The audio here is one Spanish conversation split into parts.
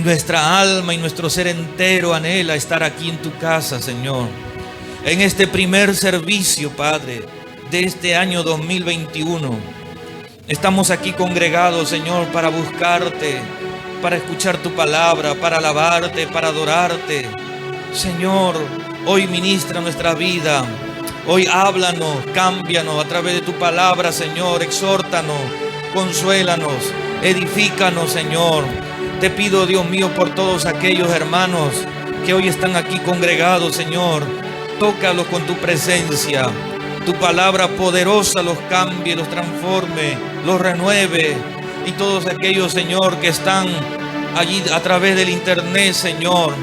nuestra alma y nuestro ser entero anhela estar aquí en tu casa, Señor. En este primer servicio, Padre, de este año 2021. Estamos aquí congregados, Señor, para buscarte, para escuchar tu palabra, para alabarte, para adorarte. Señor, hoy ministra nuestra vida. Hoy háblanos, cámbianos a través de tu palabra, Señor. Exhórtanos, consuélanos, edifícanos, Señor. Te pido, Dios mío, por todos aquellos hermanos que hoy están aquí congregados, Señor. Tócalos con tu presencia. Tu palabra poderosa los cambie, los transforme, los renueve. Y todos aquellos, Señor, que están allí a través del internet, Señor,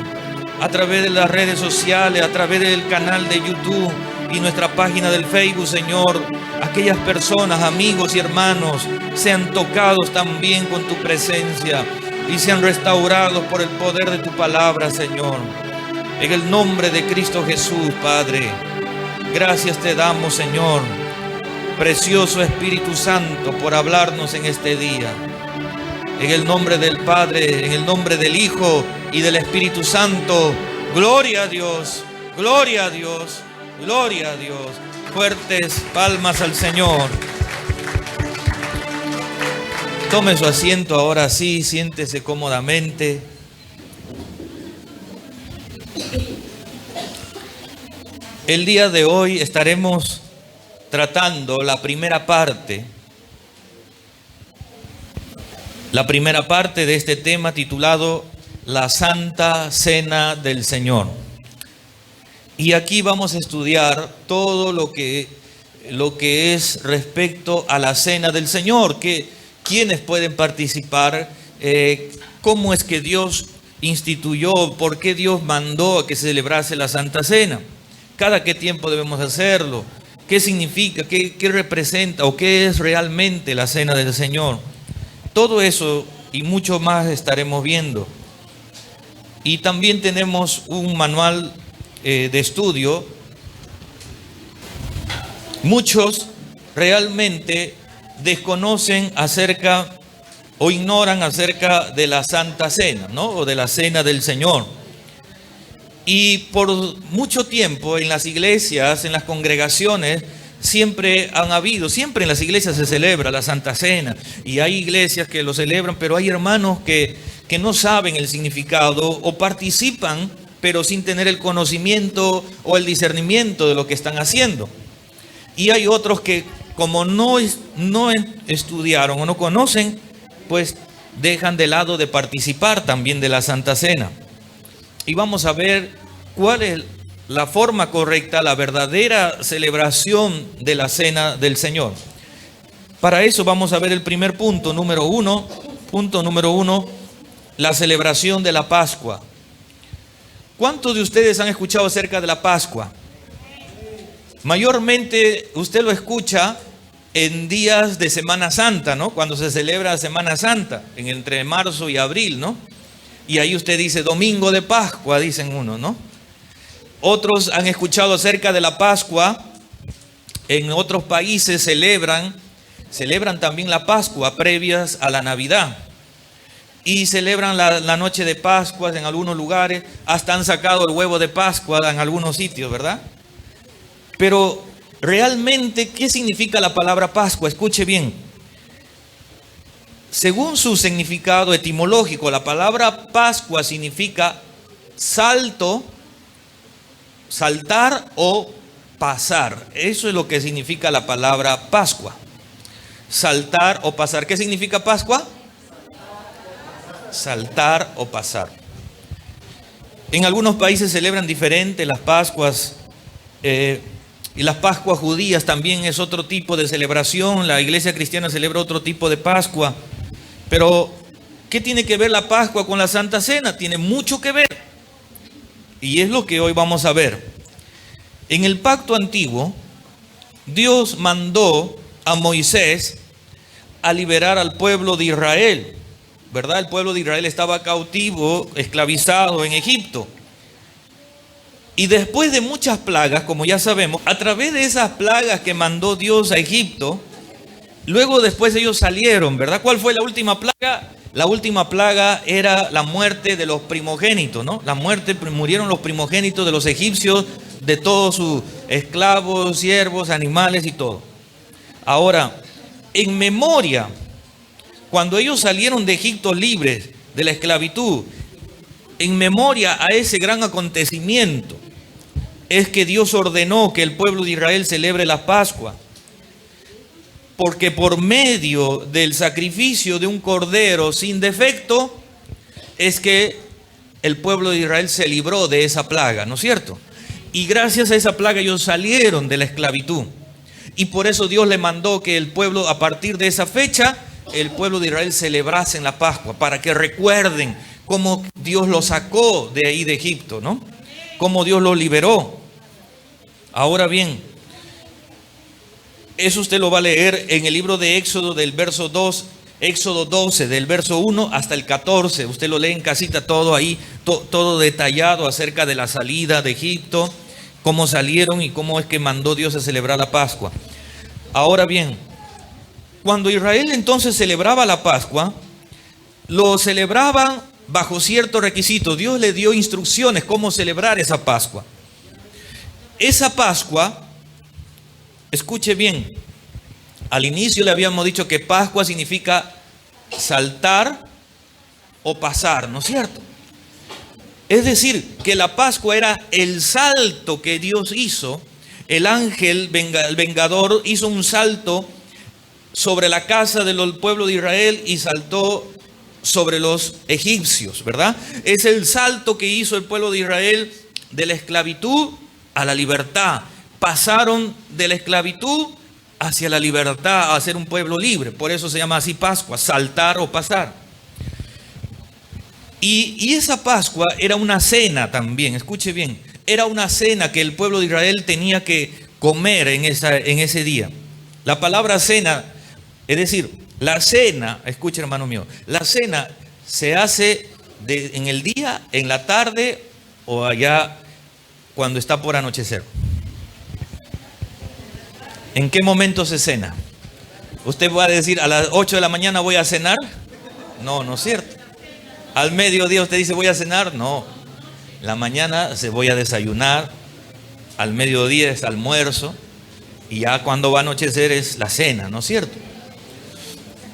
a través de las redes sociales, a través del canal de YouTube y nuestra página del Facebook, Señor, aquellas personas, amigos y hermanos, sean tocados también con tu presencia y sean restaurados por el poder de tu palabra, Señor. En el nombre de Cristo Jesús, Padre, gracias te damos, Señor, precioso Espíritu Santo, por hablarnos en este día. En el nombre del Padre, en el nombre del Hijo y del Espíritu Santo. Gloria a Dios, gloria a Dios, gloria a Dios. Fuertes palmas al Señor. Tome su asiento ahora sí, siéntese cómodamente. El día de hoy estaremos tratando la primera parte de este tema titulado La Santa Cena del Señor. Y aquí vamos a estudiar todo lo que es respecto a la Cena del Señor, quiénes pueden participar, cómo es que Dios instituyó, por qué Dios mandó a que se celebrase la Santa Cena, cada qué tiempo debemos hacerlo, qué significa, qué representa o qué es realmente la Cena del Señor. Todo eso y mucho más estaremos viendo. Y también tenemos un manual de estudio. Muchos realmente desconocen acerca o ignoran acerca de la Santa Cena, ¿no? O de la Cena del Señor. Y por mucho tiempo en las iglesias, en las congregaciones, siempre en las iglesias se celebra la Santa Cena. Y hay iglesias que lo celebran, pero hay hermanos que no saben el significado o participan, pero sin tener el conocimiento o el discernimiento de lo que están haciendo. Y hay otros que, como no estudiaron o no conocen, pues dejan de lado de participar también de la Santa Cena. Y vamos a ver cuál es la forma correcta, la verdadera celebración de la Cena del Señor. Para eso vamos a ver el primer punto número uno, la celebración de la Pascua. ¿Cuántos de ustedes han escuchado acerca de la Pascua? Mayormente usted lo escucha en días de Semana Santa, ¿no? Cuando se celebra Semana Santa, entre marzo y abril, ¿no? Y ahí usted dice Domingo de Pascua, dicen uno, ¿no? Otros han escuchado acerca de la Pascua. En otros países celebran también la Pascua previas a la Navidad. Y celebran la noche de Pascua en algunos lugares. Hasta han sacado el huevo de Pascua en algunos sitios, ¿verdad? Pero realmente, ¿qué significa la palabra Pascua? Escuche bien. Según su significado etimológico, la palabra Pascua significa saltar o pasar. Eso es lo que significa la palabra Pascua. Saltar o pasar. ¿Qué significa Pascua? Saltar o pasar. En algunos países celebran diferente las Pascuas. Y las Pascuas judías también es otro tipo de celebración. La iglesia cristiana celebra otro tipo de Pascua. Pero, ¿qué tiene que ver la Pascua con la Santa Cena? Tiene mucho que ver. Y es lo que hoy vamos a ver. En el pacto antiguo, Dios mandó a Moisés a liberar al pueblo de Israel, ¿verdad? El pueblo de Israel estaba cautivo, esclavizado en Egipto. Y después de muchas plagas, como ya sabemos, a través de esas plagas que mandó Dios a Egipto, luego después ellos salieron, ¿verdad? ¿Cuál fue la última plaga? La última plaga era la muerte de los primogénitos, ¿no? Murieron los primogénitos de los egipcios, de todos sus esclavos, siervos, animales y todo. Ahora, en memoria, cuando ellos salieron de Egipto libres de la esclavitud, en memoria a ese gran acontecimiento, es que Dios ordenó que el pueblo de Israel celebre la Pascua. Porque por medio del sacrificio de un cordero sin defecto, es que el pueblo de Israel se libró de esa plaga, ¿no es cierto? Y gracias a esa plaga ellos salieron de la esclavitud. Y por eso Dios le mandó que el pueblo, a partir de esa fecha, el pueblo de Israel celebrase en la Pascua, para que recuerden cómo Dios los sacó de ahí de Egipto, ¿no? Cómo Dios los liberó. Ahora bien, eso usted lo va a leer en el libro de Éxodo del verso 2, Éxodo 12, del verso 1 hasta el 14. Usted lo lee en casita, todo ahí, todo detallado acerca de la salida de Egipto, cómo salieron y cómo es que mandó Dios a celebrar la Pascua. Ahora bien, cuando Israel entonces celebraba la Pascua, lo celebraban bajo ciertos requisitos. Dios le dio instrucciones cómo celebrar esa Pascua. Esa Pascua, escuche bien, al inicio le habíamos dicho que Pascua significa saltar o pasar, ¿no es cierto? Es decir, que la Pascua era el salto que Dios hizo. El ángel, el vengador, hizo un salto sobre la casa del pueblo de Israel y saltó sobre los egipcios, ¿verdad? Es el salto que hizo el pueblo de Israel de la esclavitud a la libertad. Pasaron de la esclavitud hacia la libertad, a ser un pueblo libre. Por eso se llama así Pascua, saltar o pasar. Y esa Pascua era una cena también, escuche bien. Era una cena que el pueblo de Israel tenía que comer en ese día. La palabra cena, es decir, la cena, escuche hermano mío, la cena se hace en el día, en la tarde o allá cuando está por anochecer. ¿En qué momento se cena? ¿Usted va a decir a las 8 de la mañana voy a cenar? No, no es cierto. Al mediodía usted dice voy a cenar. No. La mañana se voy a desayunar. Al mediodía es almuerzo. Y ya cuando va a anochecer es la cena, ¿no es cierto?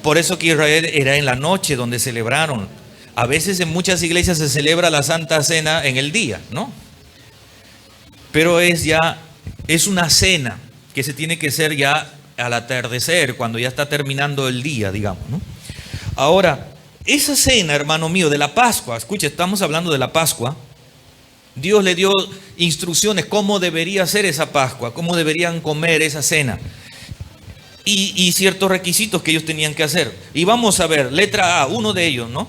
Por eso que Israel era en la noche donde celebraron. A veces en muchas iglesias se celebra la Santa Cena en el día, ¿no? Pero es una cena que se tiene que hacer ya al atardecer, cuando ya está terminando el día, digamos, ¿no? Ahora, esa cena, hermano mío, de la Pascua, escuche, estamos hablando de la Pascua. Dios le dio instrucciones cómo debería ser esa Pascua, cómo deberían comer esa cena. Y ciertos requisitos que ellos tenían que hacer. Y vamos a ver, letra A, uno de ellos, ¿no?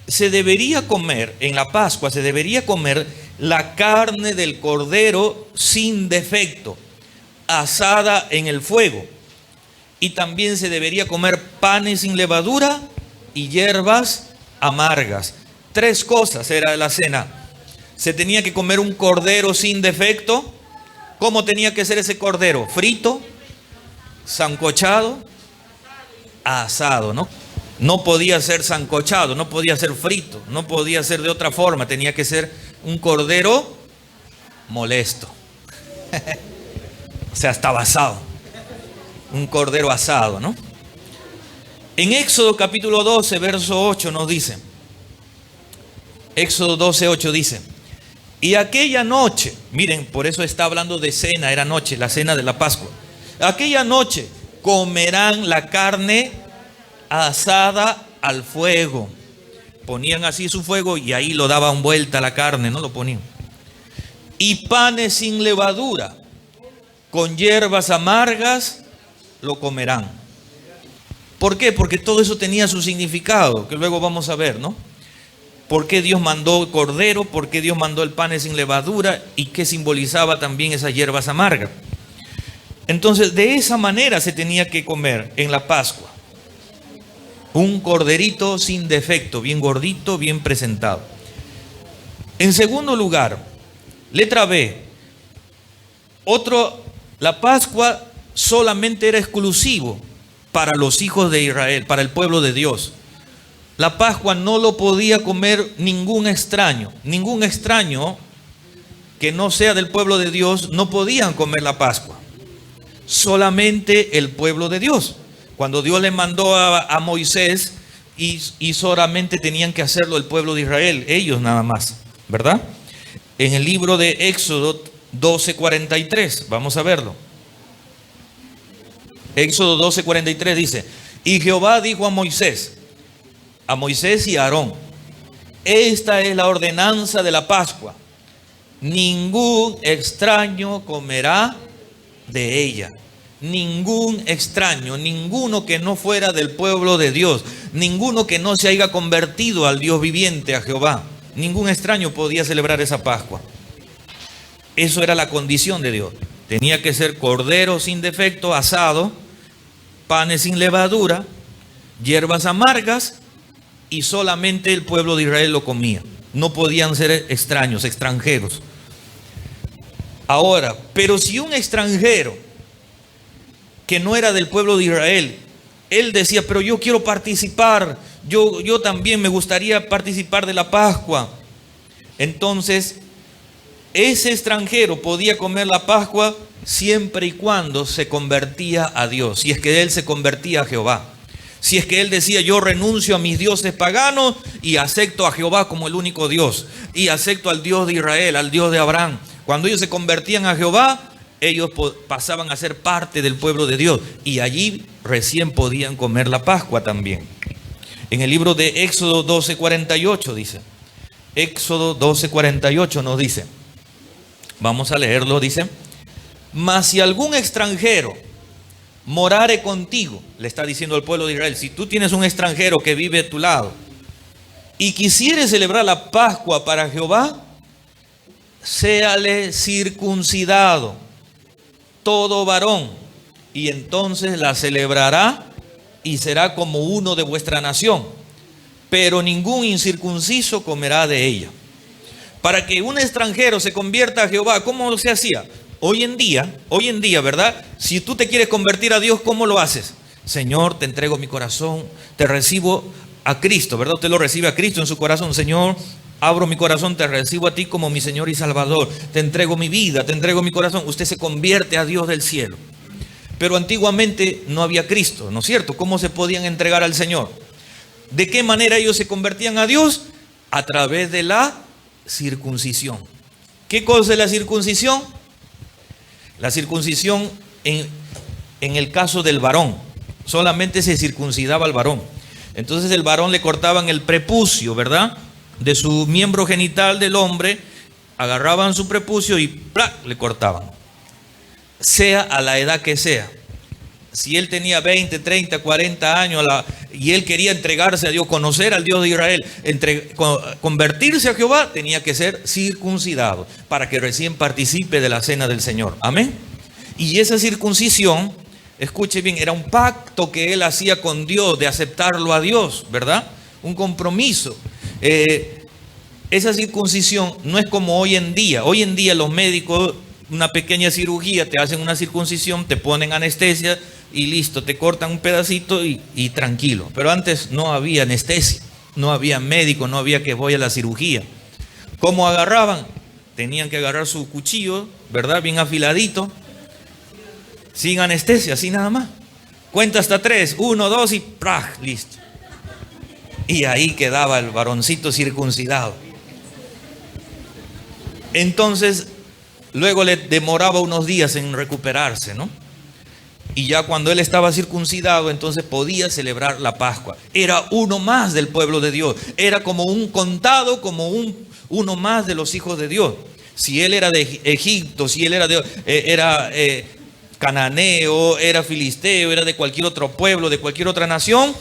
Se debería comer, en la Pascua, se debería comer la carne del cordero sin defecto, asada en el fuego. Y también se debería comer panes sin levadura y hierbas amargas. 3 cosas era la cena. Se tenía que comer un cordero sin defecto. ¿Cómo tenía que ser ese cordero? Frito, sancochado, asado, ¿no? No podía ser sancochado, no podía ser frito, no podía ser de otra forma. Tenía que ser un cordero molesto. O sea, estaba asado. Un cordero asado, ¿no? En Éxodo capítulo 12, verso 8 nos dice. Éxodo 12, 8 dice. Y aquella noche, miren, por eso está hablando de cena, era noche, la cena de la Pascua. Aquella noche comerán la carne asada al fuego. Ponían así su fuego y ahí lo daban vuelta a la carne, no lo ponían. Y panes sin levadura, con hierbas amargas, lo comerán. ¿Por qué? Porque todo eso tenía su significado, que luego vamos a ver, ¿no? ¿Por qué Dios mandó el cordero? ¿Por qué Dios mandó el pan sin levadura? ¿Y qué simbolizaba también esas hierbas amargas? Entonces, de esa manera se tenía que comer en la Pascua. Un corderito sin defecto, bien gordito, bien presentado. En segundo lugar, letra B. La Pascua solamente era exclusivo para los hijos de Israel, para el pueblo de Dios. La Pascua no lo podía comer ningún extraño. Ningún extraño que no sea del pueblo de Dios no podían comer la Pascua. Solamente el pueblo de Dios. Cuando Dios le mandó a Moisés, y solamente tenían que hacerlo el pueblo de Israel, ellos nada más, ¿verdad? En el libro de Éxodo 12:43, vamos a verlo. Éxodo 12:43 dice: y Jehová dijo a Moisés y a Aarón: esta es la ordenanza de la Pascua, ningún extraño comerá de ella. Ningún extraño, ninguno que no fuera del pueblo de Dios, ninguno que no se haya convertido al Dios viviente, a Jehová, ningún extraño podía celebrar esa Pascua. Eso era la condición de Dios. Tenía que ser cordero sin defecto, asado, panes sin levadura, hierbas amargas, y solamente el pueblo de Israel lo comía. No podían ser extraños, extranjeros. Ahora, pero si un extranjero que no era del pueblo de Israel, él decía: pero yo quiero participar, yo también me gustaría participar de la Pascua. Entonces, ese extranjero podía comer la Pascua siempre y cuando se convertía a Dios, si es que él se convertía a Jehová. Si es que él decía: yo renuncio a mis dioses paganos y acepto a Jehová como el único Dios, y acepto al Dios de Israel, al Dios de Abraham. Cuando ellos se convertían a Jehová, ellos pasaban a ser parte del pueblo de Dios, y allí recién podían comer la Pascua también. En el libro de Éxodo 12:48 dice, Éxodo 12:48 nos dice, vamos a leerlo, dice: mas si algún extranjero morare contigo, le está diciendo al pueblo de Israel, si tú tienes un extranjero que vive a tu lado y quisiere celebrar la Pascua para Jehová, séale circuncidado todo varón, y entonces la celebrará y será como uno de vuestra nación, pero ningún incircunciso comerá de ella. Para que un extranjero se convierta a Jehová, ¿cómo se hacía? Hoy en día, ¿verdad? Si tú te quieres convertir a Dios, ¿cómo lo haces? Señor, te entrego mi corazón, te recibo a Cristo, ¿verdad? Usted lo recibe a Cristo en su corazón. Señor, abro mi corazón, te recibo a ti como mi Señor y Salvador. Te entrego mi vida, te entrego mi corazón. Usted se convierte a Dios del cielo. Pero antiguamente no había Cristo, ¿no es cierto? ¿Cómo se podían entregar al Señor? ¿De qué manera ellos se convertían a Dios? A través de la circuncisión. ¿Qué cosa es la circuncisión? La circuncisión en el caso del varón, solamente se circuncidaba al varón. Entonces el varón le cortaban el prepucio, ¿verdad?, de su miembro genital del hombre, agarraban su prepucio y ¡plac!, le cortaban. Sea a la edad que sea. Si él tenía 20, 30, 40 años y él quería entregarse a Dios, conocer al Dios de Israel, convertirse a Jehová, tenía que ser circuncidado para que recién participe de la cena del Señor. Amén. Y esa circuncisión, escuche bien, era un pacto que él hacía con Dios de aceptarlo a Dios, ¿verdad? Un compromiso. Esa circuncisión no es como hoy en día. Hoy en día los médicos, una pequeña cirugía, te hacen una circuncisión, te ponen anestesia y listo, te cortan un pedacito y tranquilo. Pero antes no había anestesia, no había médico, no había que voy a la cirugía. ¿Cómo agarraban? Tenían que agarrar su cuchillo, ¿verdad?, bien afiladito, sin anestesia, así nada más. Cuenta hasta 3, 1, 2 y ¡praj!, listo. Y ahí quedaba el varoncito circuncidado. Entonces, luego le demoraba unos días en recuperarse, ¿no? Y ya cuando él estaba circuncidado, entonces podía celebrar la Pascua. Era uno más del pueblo de Dios. Era como un contado, como uno más de los hijos de Dios. Si él era de Egipto, si él era cananeo, era filisteo, era de cualquier otro pueblo, de cualquier otra nación,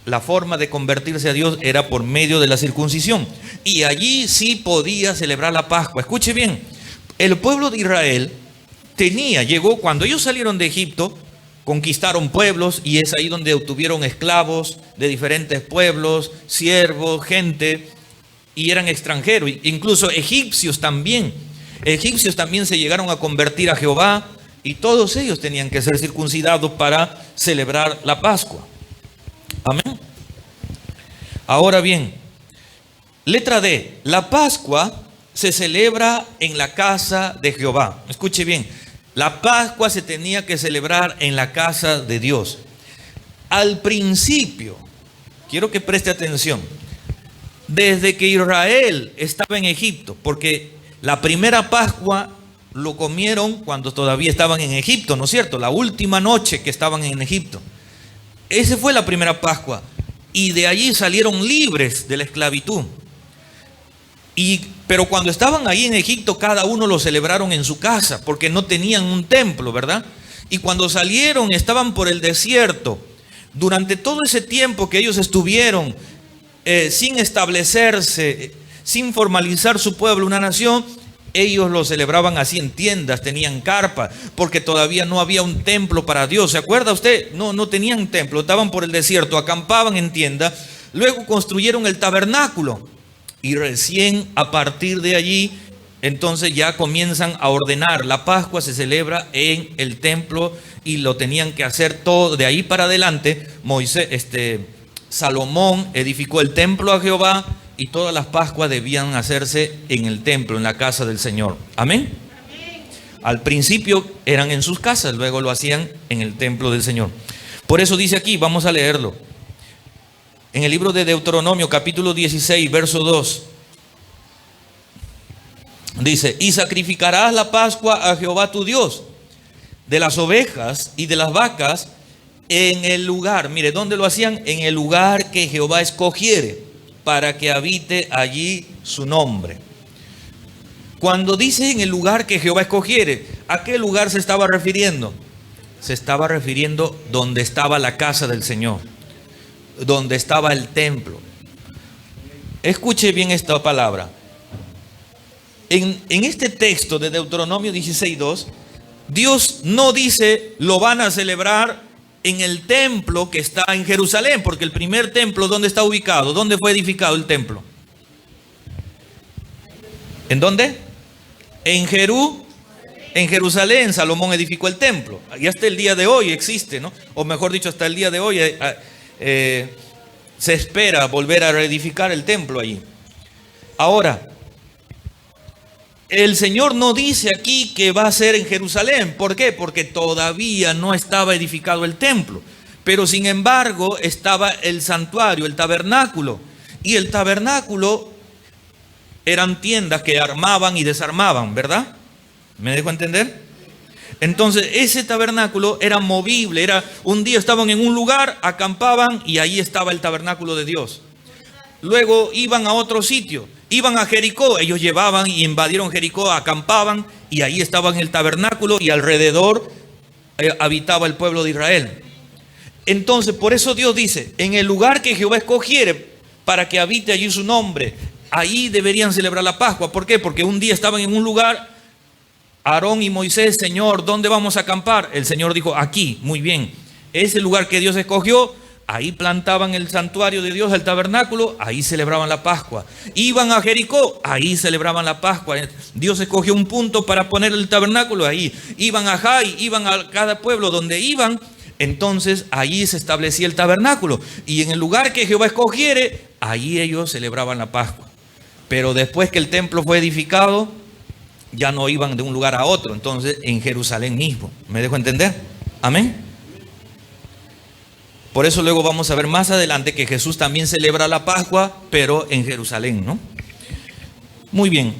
la forma de convertirse a Dios era por medio de la circuncisión. Y allí sí podía celebrar la Pascua. Escuche bien, el pueblo de Israel llegó cuando ellos salieron de Egipto, conquistaron pueblos, y es ahí donde obtuvieron esclavos de diferentes pueblos, siervos, gente, y eran extranjeros, incluso egipcios también. Egipcios también se llegaron a convertir a Jehová, y todos ellos tenían que ser circuncidados para celebrar la Pascua. Amén. Ahora bien, letra D, la Pascua se celebra en la casa de Jehová. Escuche bien, la Pascua se tenía que celebrar en la casa de Dios. Al principio, quiero que preste atención, desde que Israel estaba en Egipto, porque la primera Pascua lo comieron cuando todavía estaban en Egipto, ¿no es cierto? La última noche que estaban en Egipto. Esa fue la primera Pascua. Y de allí salieron libres de la esclavitud. Pero cuando estaban ahí en Egipto, cada uno lo celebraron en su casa, porque no tenían un templo, ¿verdad? Y cuando salieron, estaban por el desierto. Durante todo ese tiempo que ellos estuvieron sin establecerse, sin formalizar su pueblo, una nación, ellos lo celebraban así en tiendas, tenían carpa, porque todavía no había un templo para Dios. ¿Se acuerda usted? No tenían templo, estaban por el desierto, acampaban en tiendas, luego construyeron el tabernáculo y recién a partir de allí, entonces ya comienzan a ordenar. La Pascua se celebra en el templo y lo tenían que hacer todo. De ahí para adelante, Salomón edificó el templo a Jehová y todas las Pascuas debían hacerse en el templo, en la casa del Señor. Amén. Al principio eran en sus casas, luego lo hacían en el templo del Señor. Por eso dice aquí, vamos a leerlo. En el libro de Deuteronomio, capítulo 16, verso 2. Dice, y sacrificarás la Pascua a Jehová tu Dios, de las ovejas y de las vacas, en el lugar. Mire, ¿dónde lo hacían? En el lugar que Jehová escogiere, para que habite allí su nombre. Cuando dice en el lugar que Jehová escogiere, ¿a qué lugar se estaba refiriendo? Se estaba refiriendo donde estaba la casa del Señor, donde estaba el templo. Escuche bien esta palabra. En este texto de Deuteronomio 16:2, Dios no dice lo van a celebrar en el templo que está en Jerusalén, porque el primer templo, ¿dónde está ubicado? ¿Dónde fue edificado el templo? ¿En dónde? En Jerusalén Salomón edificó el templo. Y hasta el día de hoy existe, ¿no? O mejor dicho, hasta el día de hoy se espera volver a reedificar el templo allí. Ahora, el Señor no dice aquí que va a ser en Jerusalén. ¿Por qué? Porque todavía no estaba edificado el templo. Pero sin embargo estaba el santuario, el tabernáculo. Y el tabernáculo eran tiendas que armaban y desarmaban, ¿verdad? ¿Me dejo entender? Entonces ese tabernáculo era movible. Un día estaban en un lugar, acampaban y ahí estaba el tabernáculo de Dios. Luego iban a otro sitio. Iban a Jericó, ellos llevaban y invadieron Jericó, acampaban y ahí estaban el tabernáculo y alrededor habitaba el pueblo de Israel. Entonces, por eso Dios dice, en el lugar que Jehová escogiere para que habite allí su nombre, ahí deberían celebrar la Pascua. ¿Por qué? Porque un día estaban en un lugar, Aarón y Moisés, Señor, ¿dónde vamos a acampar? El Señor dijo, aquí, muy bien. Ese lugar que Dios escogió, ahí plantaban el santuario de Dios, el tabernáculo, ahí celebraban la Pascua. Iban a Jericó, ahí celebraban la Pascua. Dios escogió un punto para poner el tabernáculo ahí. Iban a Jai, iban a cada pueblo donde iban, entonces allí se establecía el tabernáculo. Y en el lugar que Jehová escogiere, ahí ellos celebraban la Pascua. Pero después que el templo fue edificado, ya no iban de un lugar a otro, entonces en Jerusalén mismo. ¿Me dejo entender? Amén. Por eso luego vamos a ver más adelante que Jesús también celebra la Pascua, pero en Jerusalén, ¿no? Muy bien.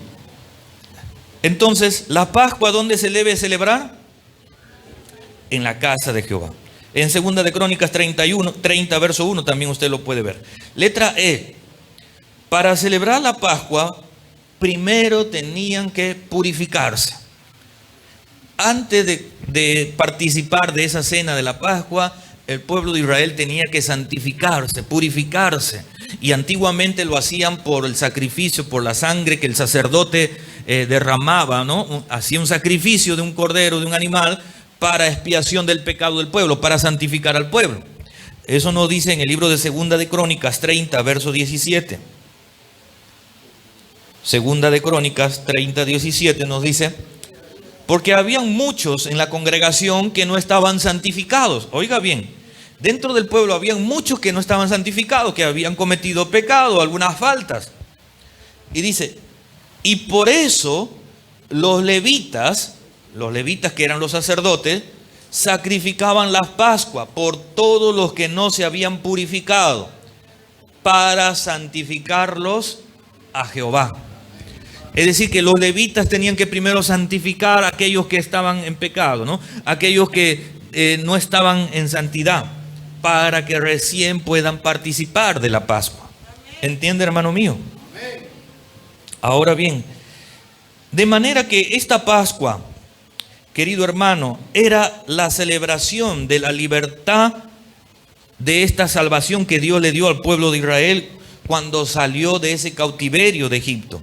Entonces, ¿la Pascua dónde se debe celebrar? En la casa de Jehová. En 2 de Crónicas 30, verso 1, también usted lo puede ver. Letra E. Para celebrar la Pascua, primero tenían que purificarse. Antes de participar de esa cena de la Pascua, el pueblo de Israel tenía que santificarse, purificarse. Y antiguamente lo hacían por el sacrificio, por la sangre que el sacerdote derramaba, ¿no? Hacía un sacrificio de un cordero, de un animal, para expiación del pecado del pueblo, para santificar al pueblo. Eso nos dice en el libro de 2 de Crónicas 30, verso 17. 2 de Crónicas 30, 17 nos dice: porque habían muchos en la congregación que no estaban santificados. Oiga bien, Dentro del pueblo habían muchos que no estaban santificados, que habían cometido pecado, algunas faltas. Y dice, y por eso los levitas que eran los sacerdotes, sacrificaban las Pascuas por todos los que no se habían purificado, para santificarlos a Jehová. Es decir, que los levitas tenían que primero santificar a aquellos que estaban en pecado, ¿no? Aquellos que no estaban en santidad, para que recién puedan participar de la Pascua. ¿Entiende, hermano mío? Ahora bien, de manera que esta Pascua, querido hermano, era la celebración de la libertad de esta salvación que Dios le dio al pueblo de Israel cuando salió de ese cautiverio de Egipto.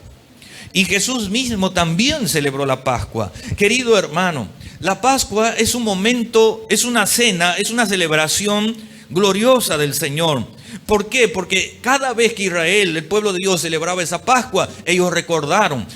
Y Jesús mismo también celebró la Pascua. Querido hermano, la Pascua es un momento, es una cena, es una celebración gloriosa del Señor. ¿Por qué? Porque cada vez que Israel, el pueblo de Dios, celebraba esa Pascua, ellos recordaban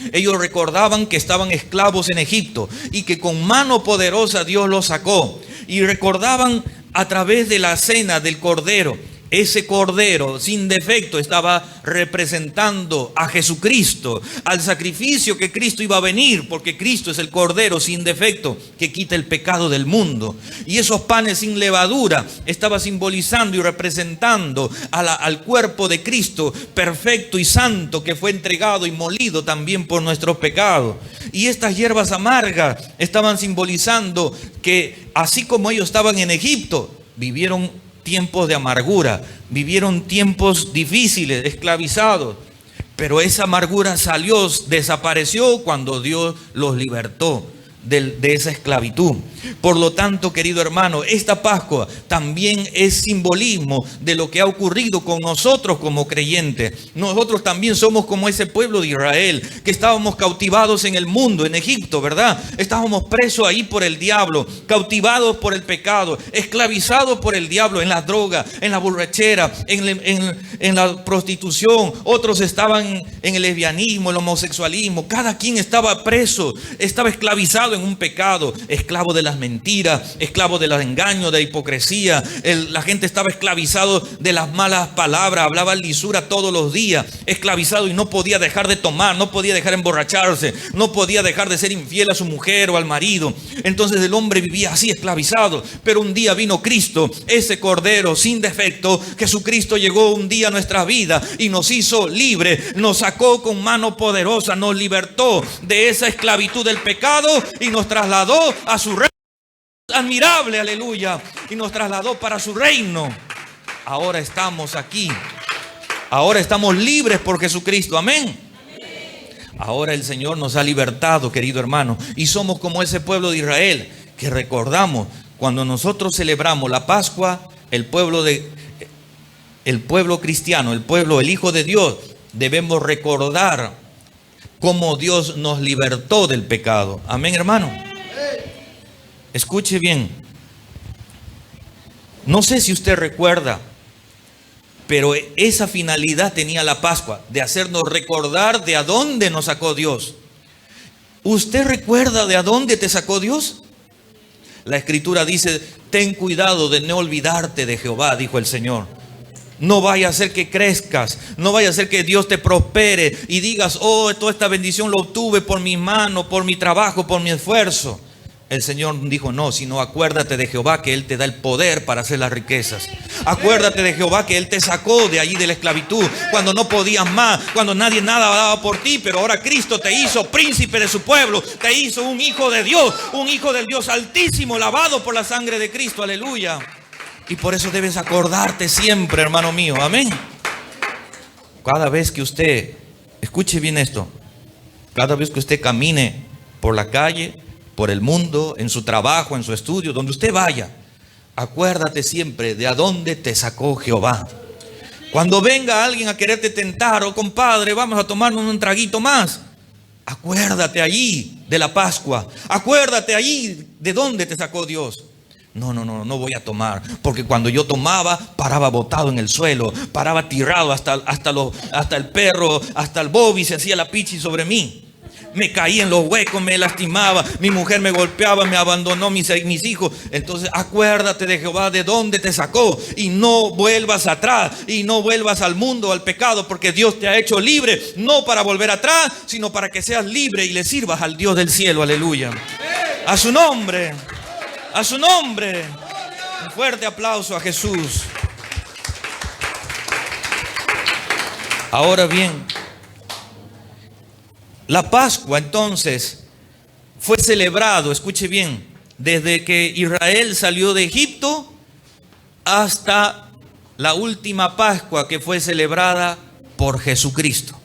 que estaban esclavos en Egipto y que con mano poderosa Dios los sacó. Y recordaban a través de la cena del Cordero. Ese Cordero sin defecto estaba representando a Jesucristo, al sacrificio que Cristo iba a venir, porque Cristo es el Cordero sin defecto que quita el pecado del mundo. Y esos panes sin levadura estaba simbolizando y representando al cuerpo de Cristo perfecto y santo, que fue entregado y molido también por nuestros pecados. Y estas hierbas amargas estaban simbolizando que así como ellos estaban en Egipto, vivieron tiempos de amargura, vivieron tiempos difíciles, esclavizados, pero esa amargura desapareció cuando Dios los libertó de esa esclavitud. Por lo tanto, querido hermano, esta Pascua también es simbolismo de lo que ha ocurrido con nosotros como creyentes. Nosotros también somos como ese pueblo de Israel, que estábamos cautivados en el mundo, en Egipto, ¿verdad? Estábamos presos ahí por el diablo, cautivados por el pecado, esclavizados por el diablo en la droga, en la borrachera, en la prostitución. Otros estaban en el lesbianismo, el homosexualismo. Cada quien estaba preso, estaba esclavizado en un pecado, esclavo de las mentiras, esclavo de los engaños, de la hipocresía. La gente estaba esclavizado de las malas palabras, hablaba lisura todos los días, esclavizado, y no podía dejar de tomar, no podía dejar de emborracharse, no podía dejar de ser infiel a su mujer o al marido. Entonces el hombre vivía así, esclavizado. Pero un día vino Cristo, ese Cordero sin defecto. Jesucristo llegó un día a nuestra vida y nos hizo libres, nos sacó con mano poderosa, nos libertó de esa esclavitud del pecado y nos trasladó a su reino admirable, aleluya, y nos trasladó para su reino. Ahora estamos aquí, ahora estamos libres por Jesucristo, amén. Ahora el Señor nos ha libertado, querido hermano, y somos como ese pueblo de Israel que recordamos cuando nosotros celebramos la Pascua. El pueblo cristiano, el Hijo de Dios, debemos recordar cómo Dios nos libertó del pecado, amén, hermano. Escuche bien, no sé si usted recuerda, pero esa finalidad tenía la Pascua, de hacernos recordar de a dónde nos sacó Dios. ¿Usted recuerda de a dónde te sacó Dios? La Escritura dice, ten cuidado de no olvidarte de Jehová, dijo el Señor. No vaya a ser que crezcas, no vaya a ser que Dios te prospere y digas, oh, toda esta bendición lo obtuve por mis manos, por mi trabajo, por mi esfuerzo. El Señor dijo, no, sino acuérdate de Jehová, que Él te da el poder para hacer las riquezas. Acuérdate de Jehová, que Él te sacó de allí de la esclavitud, cuando no podías más, cuando nadie nada daba por ti, pero ahora Cristo te hizo príncipe de su pueblo, te hizo un hijo de Dios, un hijo del Dios altísimo, lavado por la sangre de Cristo, aleluya. Y por eso debes acordarte siempre, hermano mío, amén. Cada vez que usted, escuche bien esto, cada vez que usted camine por la calle, por el mundo, en su trabajo, en su estudio, donde usted vaya, acuérdate siempre de a dónde te sacó Jehová. Cuando venga alguien a quererte tentar, oh compadre, vamos a tomarnos un traguito más, acuérdate allí de la Pascua, acuérdate allí de dónde te sacó Dios. No voy a tomar, porque cuando yo tomaba, paraba botado en el suelo, paraba tirado hasta el perro, hasta el Bobby se hacía la pichi sobre mí. me caí en los huecos, me lastimaba, mi mujer me golpeaba, me abandonó mis hijos. Entonces acuérdate de Jehová, de dónde te sacó, y no vuelvas atrás, y no vuelvas al mundo, al pecado, porque Dios te ha hecho libre, no para volver atrás, sino para que seas libre y le sirvas al Dios del cielo. Aleluya. A su nombre, a su nombre. Un fuerte aplauso a Jesús. Ahora bien, la Pascua entonces fue celebrado, escuche bien, desde que Israel salió de Egipto hasta la última Pascua que fue celebrada por Jesucristo.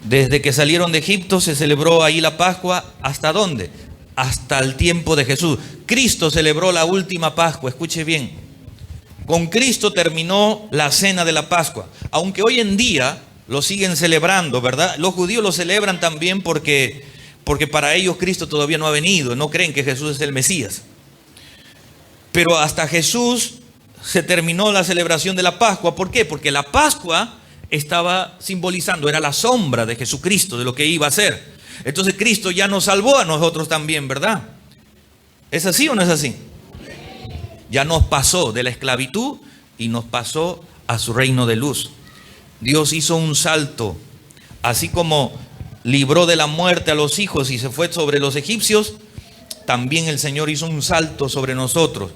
Desde que salieron de Egipto se celebró ahí la Pascua. ¿Hasta dónde? Hasta el tiempo de Jesús. Cristo celebró la última Pascua, escuche bien. Con Cristo terminó la cena de la Pascua. Aunque hoy en día lo siguen celebrando, ¿verdad? Los judíos lo celebran también porque para ellos Cristo todavía no ha venido. No creen que Jesús es el Mesías. Pero hasta Jesús se terminó la celebración de la Pascua. ¿Por qué? Porque la Pascua estaba simbolizando, era la sombra de Jesucristo, de lo que iba a ser. Entonces Cristo ya nos salvó a nosotros también, ¿verdad? ¿Es así o no es así? Ya nos pasó de la esclavitud y nos pasó a su reino de luz. Dios hizo un salto, así como libró de la muerte a los hijos y se fue sobre los egipcios, también el Señor hizo un salto sobre nosotros,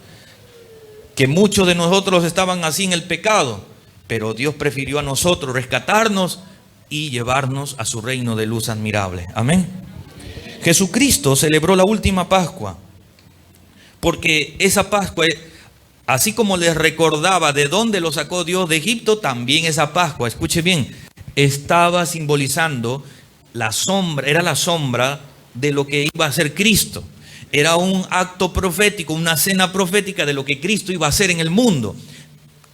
que muchos de nosotros estaban así en el pecado, pero Dios prefirió a nosotros rescatarnos y llevarnos a su reino de luz admirable. Amén. Jesucristo celebró la última Pascua, porque esa Pascua, así como les recordaba de dónde lo sacó Dios de Egipto, también esa Pascua, escuche bien, estaba simbolizando la sombra, era la sombra de lo que iba a ser Cristo. Era un acto profético, una cena profética de lo que Cristo iba a hacer en el mundo.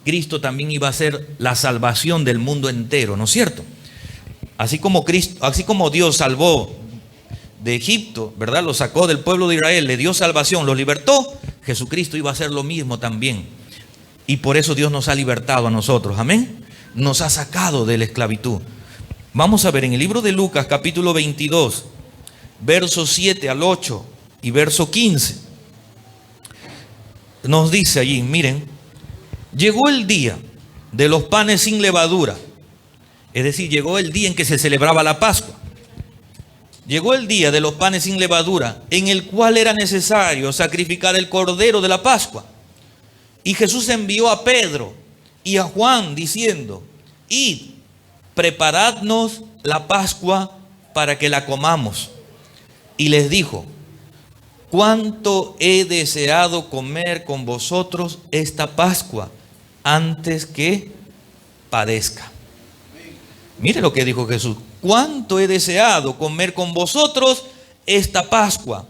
Cristo también iba a ser la salvación del mundo entero, ¿no es cierto? Así como Dios salvó de Egipto, ¿verdad? Lo sacó del pueblo de Israel, le dio salvación, lo libertó. Jesucristo iba a hacer lo mismo también. Y por eso Dios nos ha libertado a nosotros. Amén. Nos ha sacado de la esclavitud. Vamos a ver en el libro de Lucas, capítulo 22, versos 7 al 8 y verso 15. Nos dice allí, miren, llegó el día de los panes sin levadura. Es decir, llegó el día en que se celebraba la Pascua. Llegó el día de los panes sin levadura, en el cual era necesario sacrificar el cordero de la Pascua. Y Jesús envió a Pedro y a Juan diciendo: id, preparadnos la Pascua para que la comamos. Y les dijo: cuánto he deseado comer con vosotros esta Pascua antes que padezca. Mire lo que dijo Jesús: cuánto he deseado comer con vosotros esta Pascua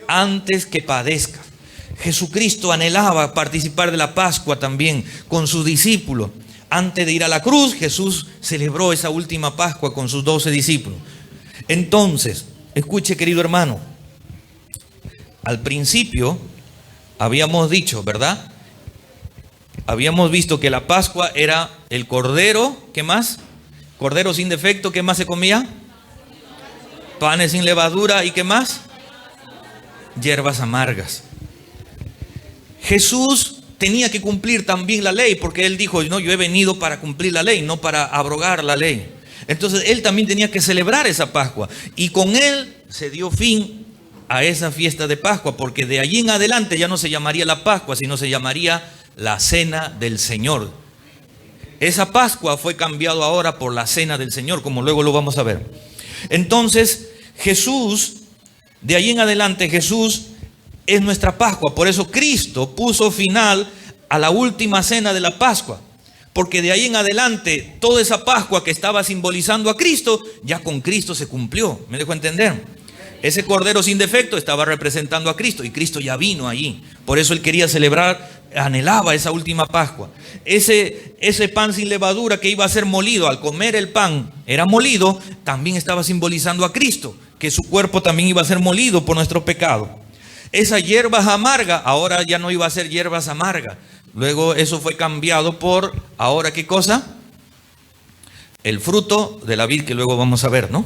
antes que padezca. Jesucristo anhelaba participar de la Pascua también con sus discípulos. Antes de ir a la cruz, Jesús celebró esa última Pascua con sus 12 discípulos. Entonces, escuche, querido hermano, al principio habíamos dicho, ¿verdad? Habíamos visto que la Pascua era el cordero, ¿qué más? Cordero sin defecto, ¿qué más se comía? Panes sin levadura, ¿y qué más? Hierbas amargas. Jesús tenía que cumplir también la ley, porque Él dijo: no, yo he venido para cumplir la ley, no para abrogar la ley. Entonces Él también tenía que celebrar esa Pascua, y con Él se dio fin a esa fiesta de Pascua, porque de allí en adelante ya no se llamaría la Pascua, sino se llamaría la Cena del Señor. Esa Pascua fue cambiado ahora por la Cena del Señor, como luego lo vamos a ver. Entonces Jesús, de ahí en adelante, Jesús es nuestra Pascua. Por eso Cristo puso final a la última cena de la Pascua, porque de ahí en adelante toda esa Pascua que estaba simbolizando a Cristo, ya con Cristo se cumplió. ¿Me dejo entender? Ese cordero sin defecto estaba representando a Cristo, y Cristo ya vino allí. Por eso Él quería celebrar, anhelaba esa última Pascua. Ese pan sin levadura que iba a ser molido, al comer el pan era molido, también estaba simbolizando a Cristo, que su cuerpo también iba a ser molido por nuestro pecado. Esa hierbas amarga ahora ya no iba a ser hierbas amargas. Luego eso fue cambiado por, ¿ahora qué cosa? El fruto de la vid, que luego vamos a ver, ¿no?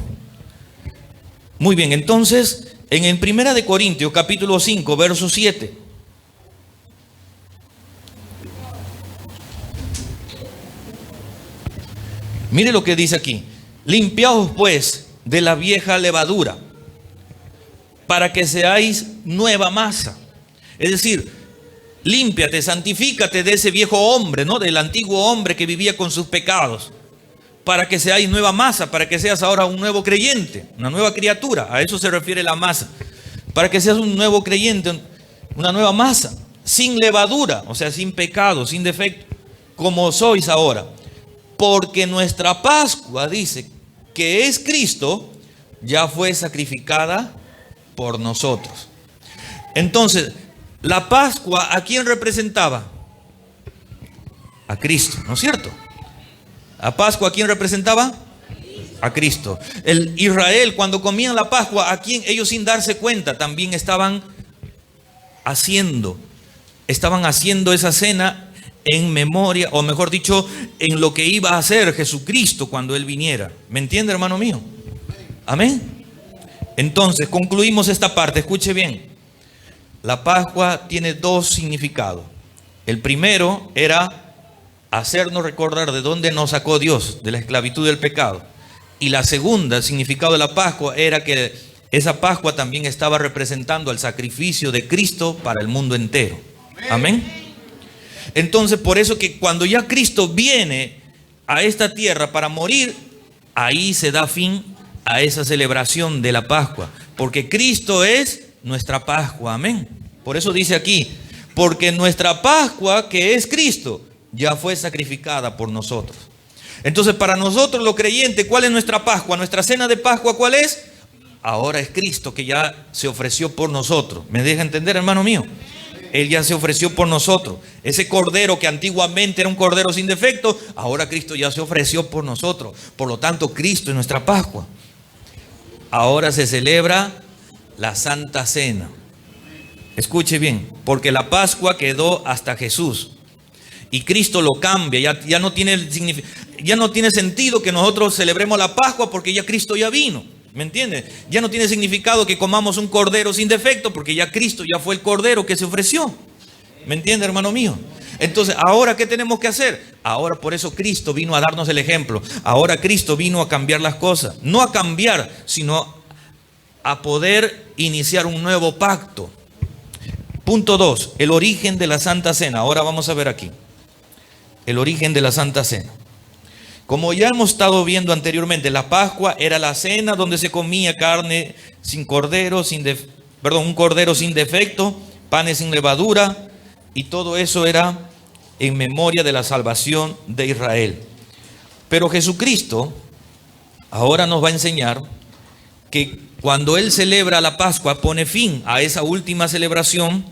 Muy bien, entonces, en Primera de Corintios, capítulo 5, verso 7. Mire lo que dice aquí. Limpiaos pues de la vieja levadura, para que seáis nueva masa. Es decir, límpiate, santifícate de ese viejo hombre, ¿no? Del antiguo hombre que vivía con sus pecados, para que seáis nueva masa, para que seas ahora un nuevo creyente, una nueva criatura. A eso se refiere la masa. Para que seas un nuevo creyente, una nueva masa, sin levadura, o sea, sin pecado, sin defecto, como sois ahora. Porque nuestra Pascua, dice, que es Cristo, ya fue sacrificada por nosotros. Entonces, la Pascua, ¿a quién representaba? A Cristo, ¿no es cierto? ¿La Pascua a quién representaba? A Cristo. El Israel, cuando comían la Pascua, ¿a quién? Ellos, sin darse cuenta, también estaban haciendo esa cena en memoria, o mejor dicho, en lo que iba a hacer Jesucristo cuando Él viniera. ¿Me entiende, hermano mío? Amén. Entonces, concluimos esta parte. Escuche bien. La Pascua tiene dos significados. El primero era hacernos recordar de dónde nos sacó Dios, de la esclavitud del pecado. Y la segunda, el significado de la Pascua, era que esa Pascua también estaba representando el sacrificio de Cristo para el mundo entero. Amén. Entonces, por eso que cuando ya Cristo viene a esta tierra para morir, ahí se da fin a esa celebración de la Pascua, porque Cristo es nuestra Pascua. Amén. Por eso dice aquí, porque nuestra Pascua, que es Cristo, ya fue sacrificada por nosotros. Entonces, para nosotros los creyentes, ¿cuál es nuestra Pascua? Nuestra cena de Pascua, ¿cuál es? Ahora es Cristo, que ya se ofreció por nosotros. ¿Me deja entender, hermano mío? Él ya se ofreció por nosotros. Ese cordero que antiguamente era un cordero sin defecto, ahora Cristo ya se ofreció por nosotros. Por lo tanto, Cristo es nuestra Pascua. Ahora se celebra la Santa Cena. Escuche bien, porque la Pascua quedó hasta Jesús. Y Cristo lo cambia. Ya no tiene sentido que nosotros celebremos la Pascua, porque ya Cristo ya vino. ¿Me entiende? Ya no tiene significado que comamos un cordero sin defecto, porque ya Cristo ya fue el cordero que se ofreció. ¿Me entiende, hermano mío? Entonces, ¿ahora qué tenemos que hacer? Ahora, por eso Cristo vino a darnos el ejemplo. Ahora Cristo vino a cambiar las cosas. No a cambiar, sino a poder iniciar un nuevo pacto. Punto 2, el origen de la Santa Cena. Ahora vamos a ver aquí el origen de la Santa Cena. Como ya hemos estado viendo anteriormente, la Pascua era la cena donde se comía carne sin cordero, un cordero sin defecto, panes sin levadura, y todo eso era en memoria de la salvación de Israel. Pero Jesucristo ahora nos va a enseñar que cuando Él celebra la Pascua, pone fin a esa última celebración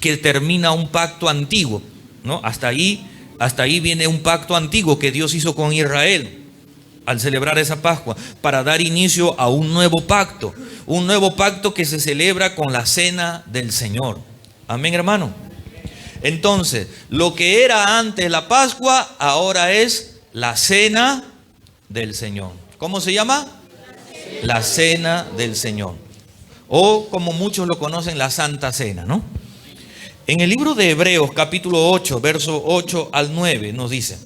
que termina un pacto antiguo, ¿no? Hasta ahí viene un pacto antiguo que Dios hizo con Israel al celebrar esa Pascua, para dar inicio a un nuevo pacto que se celebra con la cena del Señor. Amén, hermano. Entonces, lo que era antes la Pascua, ahora es la cena del Señor. ¿Cómo se llama? La cena del Señor. O como muchos lo conocen, la Santa Cena, ¿no? En el libro de Hebreos, capítulo 8, verso 8 al 9, nos dice: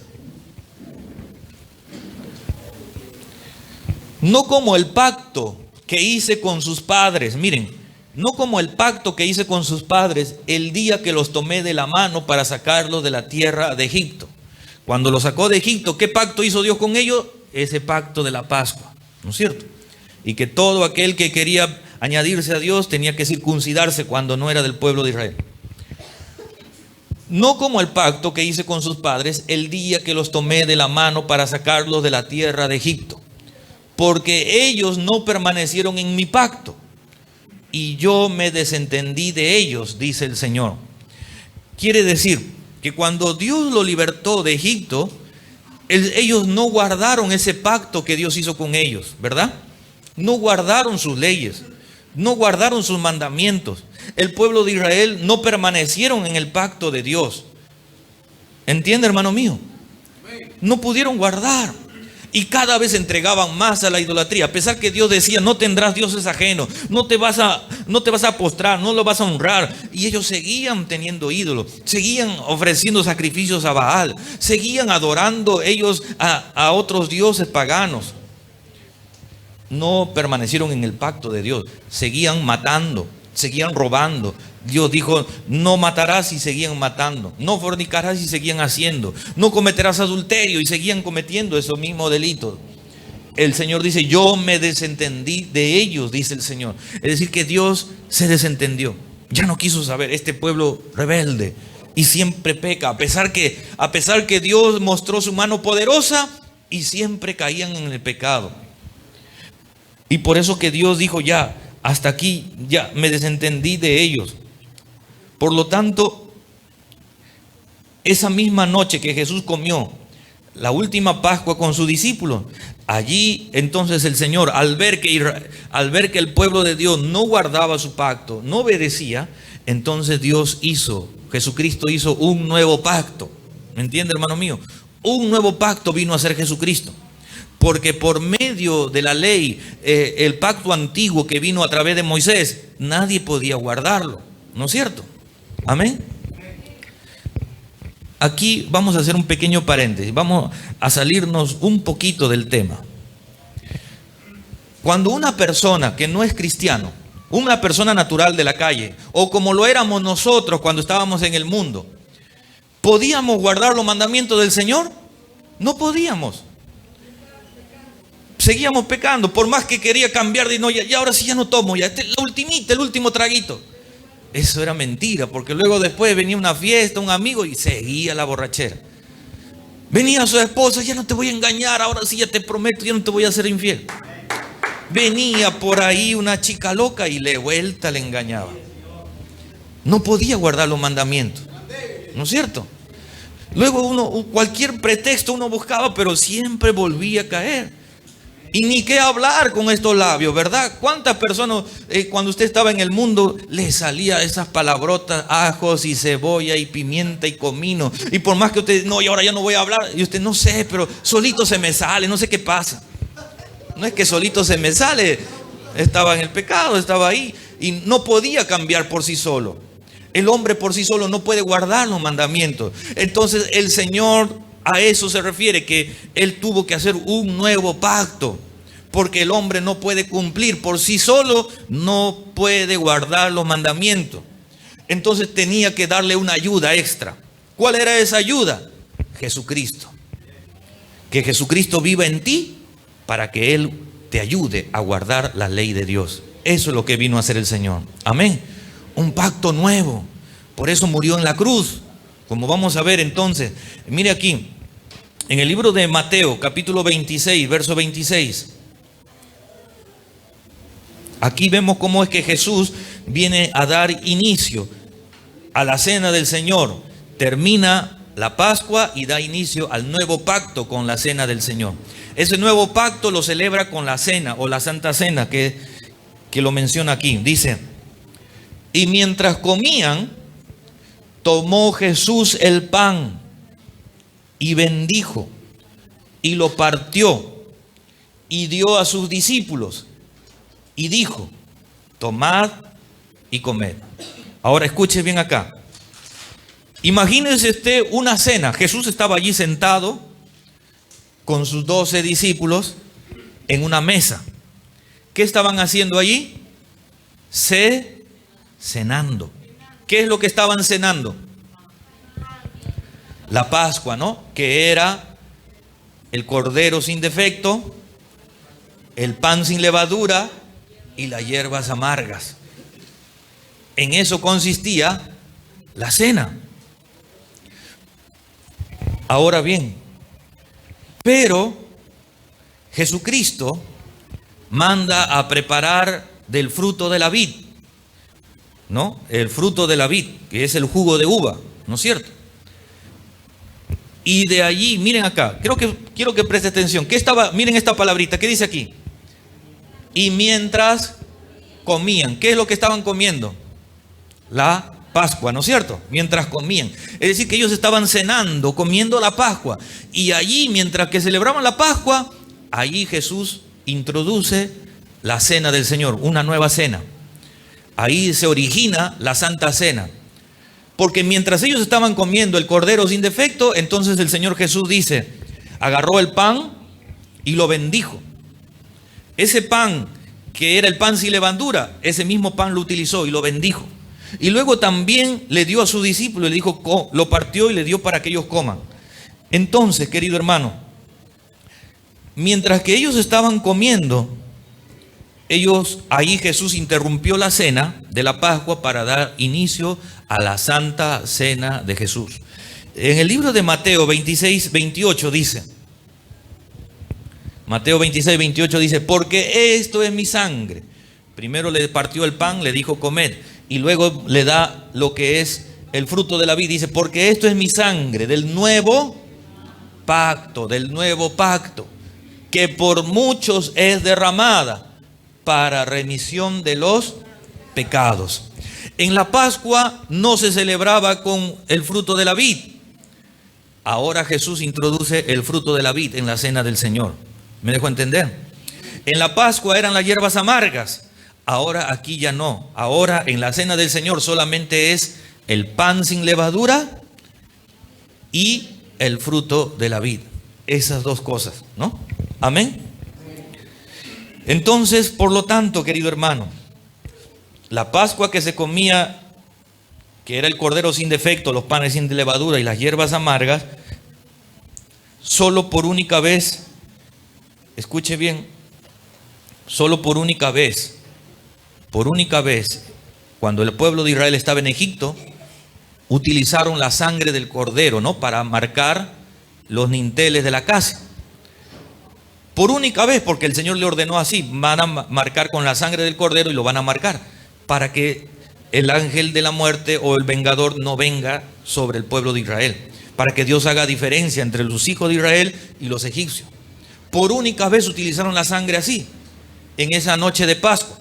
no como el pacto que hice con sus padres, miren, no como el pacto que hice con sus padres el día que los tomé de la mano para sacarlos de la tierra de Egipto. Cuando los sacó de Egipto, ¿qué pacto hizo Dios con ellos? Ese pacto de la Pascua, ¿no es cierto? Y que todo aquel que quería añadirse a Dios tenía que circuncidarse cuando no era del pueblo de Israel. No como el pacto que hice con sus padres el día que los tomé de la mano para sacarlos de la tierra de Egipto, porque ellos no permanecieron en mi pacto y yo me desentendí de ellos, dice el Señor. Quiere decir que cuando Dios lo libertó de Egipto, ellos no guardaron ese pacto que Dios hizo con ellos, ¿verdad? No guardaron sus leyes, no guardaron sus mandamientos. El pueblo de Israel no permanecieron en el pacto de Dios. ¿Entiende, hermano mío? No pudieron guardar. Y cada vez se entregaban más a la idolatría, a pesar que Dios decía, no tendrás dioses ajenos, no te vas a postrar, no lo vas a honrar. Y ellos seguían teniendo ídolos, seguían ofreciendo sacrificios a Baal, seguían adorando ellos a otros dioses paganos. No permanecieron en el pacto de Dios, seguían matando, seguían robando. Dios dijo, no matarás, y seguían matando. No fornicarás, y seguían haciendo. No cometerás adulterio, y seguían cometiendo esos mismos delitos. El Señor dice, yo me desentendí de ellos, dice el Señor. Es decir, que Dios se desentendió. Ya no quiso saber, este pueblo rebelde y siempre peca, a pesar que Dios mostró su mano poderosa, y siempre caían en el pecado. Y por eso que Dios dijo, ya, hasta aquí, ya me desentendí de ellos. Por lo tanto, esa misma noche que Jesús comió la última Pascua con sus discípulos, allí entonces el Señor, al ver que el pueblo de Dios no guardaba su pacto, no obedecía, entonces Jesucristo hizo un nuevo pacto. ¿Me entiende, hermano mío? Un nuevo pacto vino a ser Jesucristo. Porque por medio de la ley, el pacto antiguo que vino a través de Moisés, nadie podía guardarlo. ¿No es cierto? Amén. Aquí vamos a hacer un pequeño paréntesis. Vamos a salirnos un poquito del tema. Cuando una persona que no es cristiano, una persona natural de la calle, o como lo éramos nosotros cuando estábamos en el mundo, ¿podíamos guardar los mandamientos del Señor? No podíamos. Seguíamos pecando, por más que quería cambiar de no, ya ahora sí ya no tomo, ya el último traguito. Eso era mentira, porque luego después venía una fiesta, un amigo, y seguía la borrachera. Venía su esposa, ya no te voy a engañar, ahora sí ya te prometo, ya no te voy a ser infiel. Venía por ahí una chica loca y le engañaba. No podía guardar los mandamientos, ¿no es cierto? Luego cualquier pretexto uno buscaba, pero siempre volvía a caer. Y ni qué hablar con estos labios, ¿verdad? ¿Cuántas personas cuando usted estaba en el mundo le salía esas palabrotas, ajos y cebolla y pimienta y comino? Y por más que usted, no, y ahora ya no voy a hablar, y usted, no sé, pero solito se me sale, no sé qué pasa. No es que solito se me sale, estaba en el pecado, estaba ahí y no podía cambiar por sí solo. El hombre por sí solo no puede guardar los mandamientos. Entonces el Señor a eso se refiere, que Él tuvo que hacer un nuevo pacto, porque el hombre no puede cumplir por sí solo, no puede guardar los mandamientos. Entonces tenía que darle una ayuda extra. ¿Cuál era esa ayuda? Jesucristo. Que Jesucristo viva en ti para que Él te ayude a guardar la ley de Dios. Eso es lo que vino a hacer el Señor. Amén. Un pacto nuevo. Por eso murió en la cruz. Como vamos a ver entonces, mire aquí, en el libro de Mateo, capítulo 26, verso 26. Aquí vemos cómo es que Jesús viene a dar inicio a la cena del Señor. Termina la Pascua y da inicio al nuevo pacto con la cena del Señor. Ese nuevo pacto lo celebra con la cena o la Santa Cena que lo menciona aquí. Dice, y mientras comían, tomó Jesús el pan y bendijo y lo partió y dio a sus discípulos y dijo, tomad y comed. Ahora escuche bien acá. Imagínese usted una cena. Jesús estaba allí sentado con sus 12 discípulos en una mesa. ¿Qué estaban haciendo allí? Cenando. ¿Qué es lo que estaban cenando? La Pascua, ¿no? Que era el cordero sin defecto, el pan sin levadura y las hierbas amargas. En eso consistía la cena. Ahora bien, pero Jesucristo manda a preparar del fruto de la vid, ¿no? El fruto de la vid, que es el jugo de uva, ¿no es cierto? Y de allí, miren acá, quiero que preste atención. Miren esta palabrita, ¿qué dice aquí? Y mientras comían, ¿qué es lo que estaban comiendo? La Pascua, ¿no es cierto? Mientras comían. Es decir, que ellos estaban cenando, comiendo la Pascua. Y allí, mientras que celebraban la Pascua, Allí Jesús introduce la cena del Señor, una nueva cena. Ahí se origina la Santa Cena. Porque mientras ellos estaban comiendo el cordero sin defecto, entonces el Señor Jesús dice, agarró el pan y lo bendijo. Ese pan que era el pan sin levadura, ese mismo pan lo utilizó y lo bendijo. Y luego también le dio a sus discípulos, le dijo, lo partió y le dio para que ellos coman. Entonces, querido hermano, mientras que ellos estaban comiendo, ahí Jesús interrumpió la cena de la Pascua para dar inicio a la Santa Cena de Jesús. En el libro de Mateo 26, 28 dice, Mateo 26, 28 dice, porque esto es mi sangre. Primero le partió el pan, le dijo comed, y luego le da lo que es el fruto de la vid. Dice, porque esto es mi sangre del nuevo pacto, que por muchos es derramada para remisión de los pecados. En la Pascua no se celebraba con el fruto de la vid. Ahora Jesús introduce el fruto de la vid en la cena del Señor. ¿Me dejo entender? En la Pascua eran las hierbas amargas. Ahora aquí ya no. Ahora en la cena del Señor solamente es el pan sin levadura y el fruto de la vid. Esas dos cosas, ¿no? Amén. Entonces, por lo tanto, querido hermano, la Pascua que se comía, que era el cordero sin defecto, los panes sin levadura y las hierbas amargas, solo por única vez, escuche bien, solo por única vez, cuando el pueblo de Israel estaba en Egipto, utilizaron la sangre del cordero, ¿no?, para marcar los dinteles de la casa. Por única vez, porque el Señor le ordenó así, van a marcar con la sangre del cordero y lo van a marcar, para que el ángel de la muerte o el vengador no venga sobre el pueblo de Israel, para que Dios haga diferencia entre los hijos de Israel y los egipcios. Por única vez utilizaron la sangre así, en esa noche de Pascua,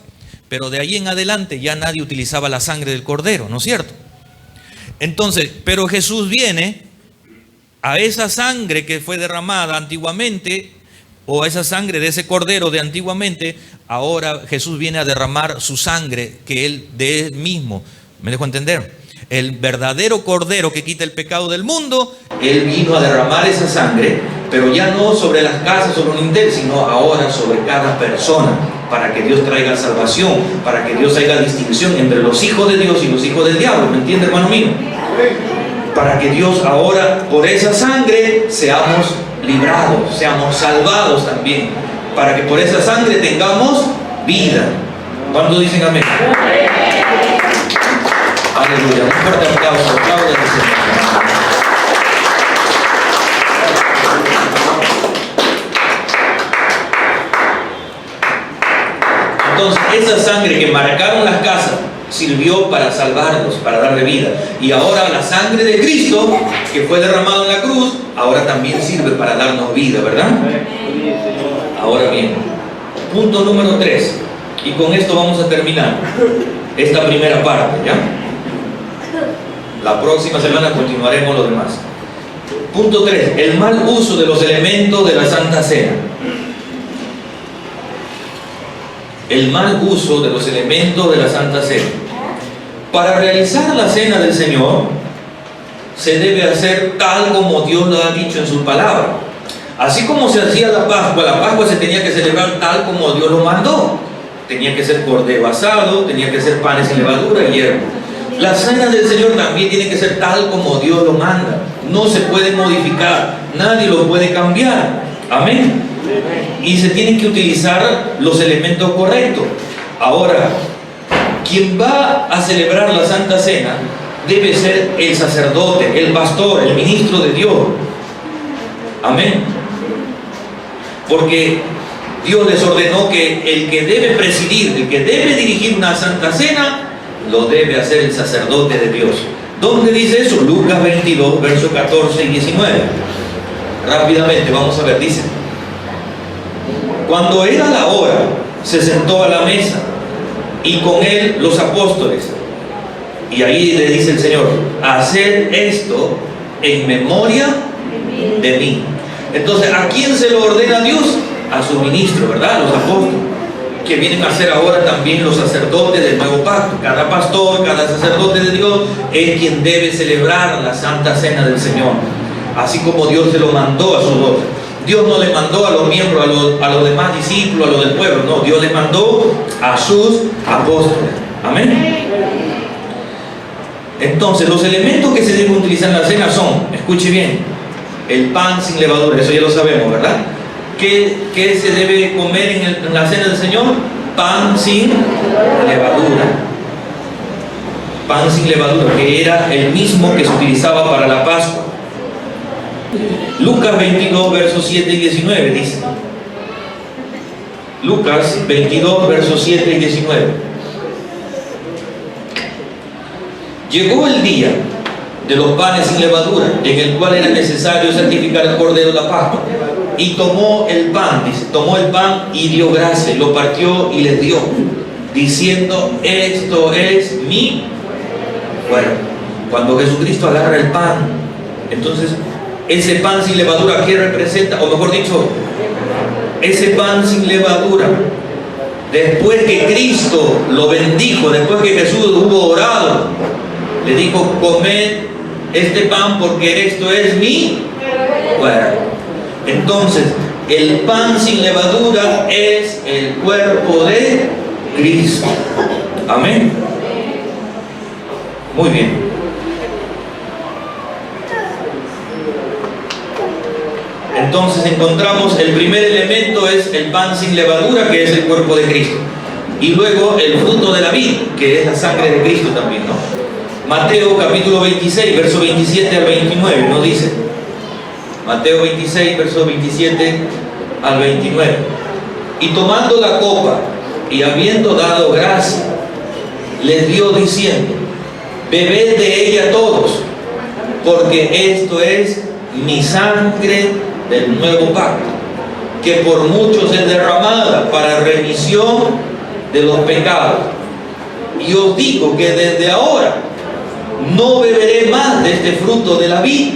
pero de ahí en adelante ya nadie utilizaba la sangre del cordero, ¿no es cierto? Entonces, pero Jesús viene a esa sangre que fue derramada antiguamente, o a esa sangre de ese cordero de antiguamente. Ahora Jesús viene a derramar su sangre, que Él de Él mismo, ¿me dejo entender? El verdadero cordero que quita el pecado del mundo, Él vino a derramar esa sangre, pero ya no sobre las casas, sobre un dintel, sino ahora sobre cada persona, para que Dios traiga salvación, para que Dios haga distinción entre los hijos de Dios y los hijos del diablo. ¿Me entiende, hermano mío? Para que Dios ahora, por esa sangre, seamos librados, seamos salvados también, para que por esa sangre tengamos vida. ¿Cuántos dicen amén? Aleluya. Un fuerte aplauso. Aplausos al Señor. Entonces, esa sangre que marcaron las casas sirvió para salvarlos, para darle vida. Y ahora la sangre de Cristo, que fue derramado en la cruz, ahora también sirve para darnos vida, ¿verdad? Ahora bien, punto número 3. Y con esto vamos a terminar esta primera parte, ¿ya? La próxima semana continuaremos lo demás. Punto 3. El mal uso de los elementos de la Santa Cena. El mal uso de los elementos de la Santa Cena. Para realizar la Cena del Señor, se debe hacer tal como Dios lo ha dicho en su palabra. Así como se hacía la Pascua se tenía que celebrar tal como Dios lo mandó. Tenía que ser cordero asado, tenía que ser panes sin levadura y hierba. La Cena del Señor también tiene que ser tal como Dios lo manda. No se puede modificar, nadie lo puede cambiar. Amén. Y se tienen que utilizar los elementos correctos. Ahora, quien va a celebrar la Santa Cena debe ser el sacerdote, el pastor, el ministro de Dios. Amén. Porque Dios les ordenó que el que debe presidir, el que debe dirigir una Santa Cena, lo debe hacer el sacerdote de Dios. ¿Dónde dice eso? Lucas 22, versos 14 y 19. Rápidamente, vamos a ver, dice: cuando era la hora, se sentó a la mesa, y con él los apóstoles. Y ahí le dice el Señor: haced esto en memoria de mí. Entonces, ¿a quién se lo ordena Dios? a sus ministros, ¿verdad? Los apóstoles, que vienen a ser ahora también los sacerdotes del nuevo pacto. Cada pastor, cada sacerdote de Dios es quien debe celebrar la Santa Cena del Señor, así como Dios se lo mandó a sus doce. Dios no le mandó a los miembros, a los demás discípulos, a los del pueblo, no, Dios le mandó a sus apóstoles. Amén. Entonces, los elementos que se deben utilizar en la cena son, escuche bien, el pan sin levadura, eso ya lo sabemos, ¿verdad? ¿Qué se debe comer en la cena del Señor? Pan sin levadura. Pan sin levadura, que era el mismo que se utilizaba para la Pascua. Lucas 22, versos 7 y 19 dice. Lucas 22, versos 7 y 19. Llegó el día de los panes sin levadura, en el cual era necesario sacrificar el cordero de la Pascua. Y tomó el pan, dice, tomó el pan y dio gracias, lo partió y les dio, diciendo, esto es mi. Bueno, cuando Jesucristo agarra el pan, entonces ese pan sin levadura, ¿qué representa? O mejor dicho, ese pan sin levadura, después que Cristo lo bendijo, después que Jesús hubo orado, le dijo, comed este pan porque esto es mi cuerpo. Entonces, el pan sin levadura es el cuerpo de Cristo. Amén. Muy bien. Entonces encontramos el primer elemento es el pan sin levadura, que es el cuerpo de Cristo. Y luego el fruto de la vid, que es la sangre de Cristo también, ¿no? Mateo capítulo 26, verso 27 al 29, nos dice. Mateo 26, verso 27 al 29. Y tomando la copa y habiendo dado gracia, les dio diciendo, bebed de ella todos, porque esto es mi sangre del nuevo pacto, que por muchos es derramada para remisión de los pecados. Y os digo que desde ahora no beberé más de este fruto de la vid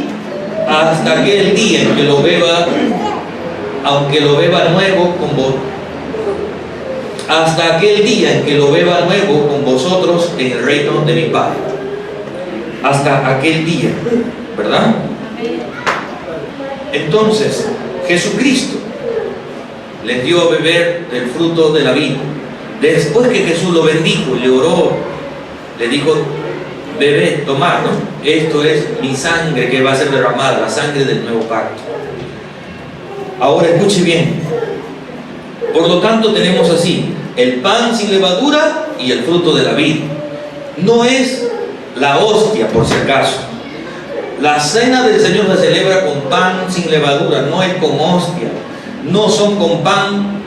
hasta aquel día en que lo beba, aunque lo beba nuevo con vos, hasta aquel día en que lo beba nuevo con vosotros en el reino de mi Padre. Hasta aquel día, ¿verdad? Entonces, Jesucristo les dio a beber del fruto de la vid. Después que Jesús lo bendijo, le oró, le dijo, bebed, tomad, ¿no? Esto es mi sangre que va a ser derramada, la sangre del nuevo pacto. Ahora escuche bien. Por lo tanto tenemos así, el pan sin levadura y el fruto de la vid. No es la hostia, por si acaso. La cena del Señor se celebra con pan sin levadura, no es con hostia. No son con pan,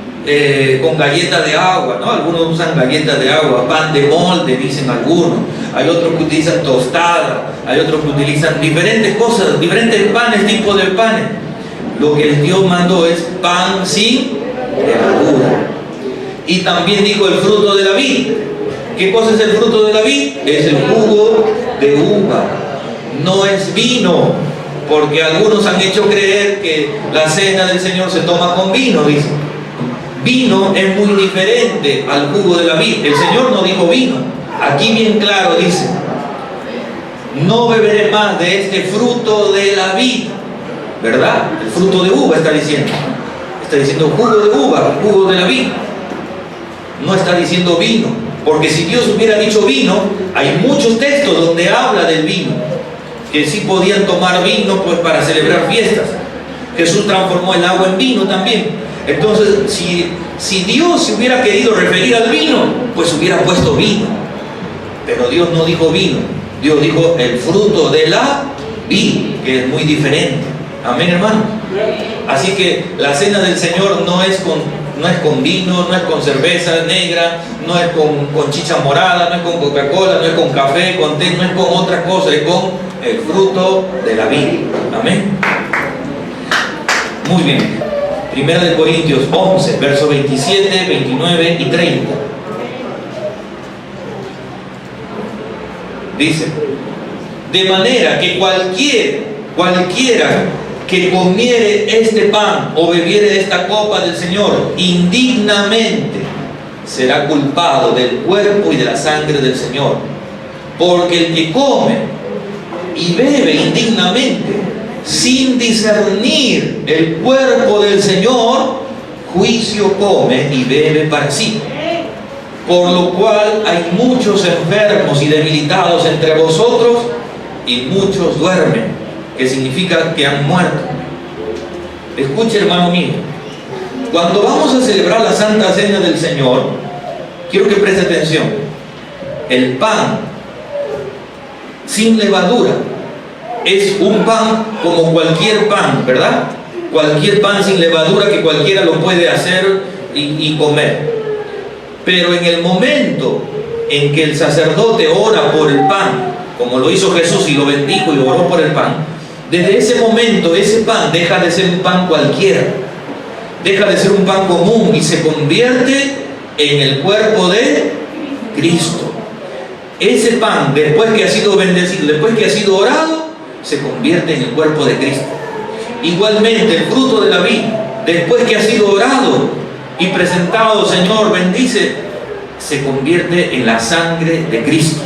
con galletas de agua, ¿no? Algunos usan galletas de agua, pan de molde, dicen algunos. Hay otros que utilizan tostada, hay otros que utilizan diferentes cosas, diferentes panes, tipos de panes. Lo que Dios mandó es pan sin levadura. Y también dijo el fruto de la vid. ¿Qué cosa es el fruto de la vid? Es el jugo de uva. No es vino, porque algunos han hecho creer que la cena del Señor se toma con vino, dicen. Vino es muy diferente al jugo de la vid. El Señor no dijo vino. Aquí bien claro dice, no beberé más de este fruto de la vid, ¿verdad? El fruto de uva está diciendo. Está diciendo jugo de uva, el jugo de la vid. No está diciendo vino, porque si Dios hubiera dicho vino, hay muchos textos donde habla del vino, que sí podían tomar vino pues para celebrar fiestas. Jesús transformó el agua en vino también. Entonces, si Dios se hubiera querido referir al vino, pues hubiera puesto vino. Pero Dios no dijo vino, Dios dijo el fruto de la vid, que es muy diferente. Amén, hermano. Así que la cena del Señor no es con vino, no es con cerveza negra, no es con chicha morada, no es con Coca-Cola, no es con café, con té, no es con otra cosa, es con el fruto de la vid. Amén. Muy bien. Primera de Corintios 11, versos 27, 29 y 30. Dice, de manera que cualquiera que comiere este pan o bebiere de esta copa del Señor indignamente, será culpado del cuerpo y de la sangre del Señor. Porque el que come y bebe indignamente, sin discernir el cuerpo del Señor, juicio come y bebe para sí. Por lo cual hay muchos enfermos y debilitados entre vosotros, y muchos duermen, que significa que han muerto. Escuche, hermano mío, cuando vamos a celebrar la Santa Cena del Señor, quiero que preste atención. El pan sin levadura es un pan como cualquier pan, ¿verdad? Cualquier pan sin levadura que cualquiera lo puede hacer y comer. Pero en el momento en que el sacerdote ora por el pan, como lo hizo Jesús y lo bendijo y oró por el pan, desde ese momento ese pan deja de ser un pan cualquiera, deja de ser un pan común y se convierte en el cuerpo de Cristo. Ese pan, después que ha sido bendecido, después que ha sido orado, se convierte en el cuerpo de Cristo. Igualmente el fruto de la vid, después que ha sido orado y presentado, Señor, bendice, se convierte en la sangre de Cristo.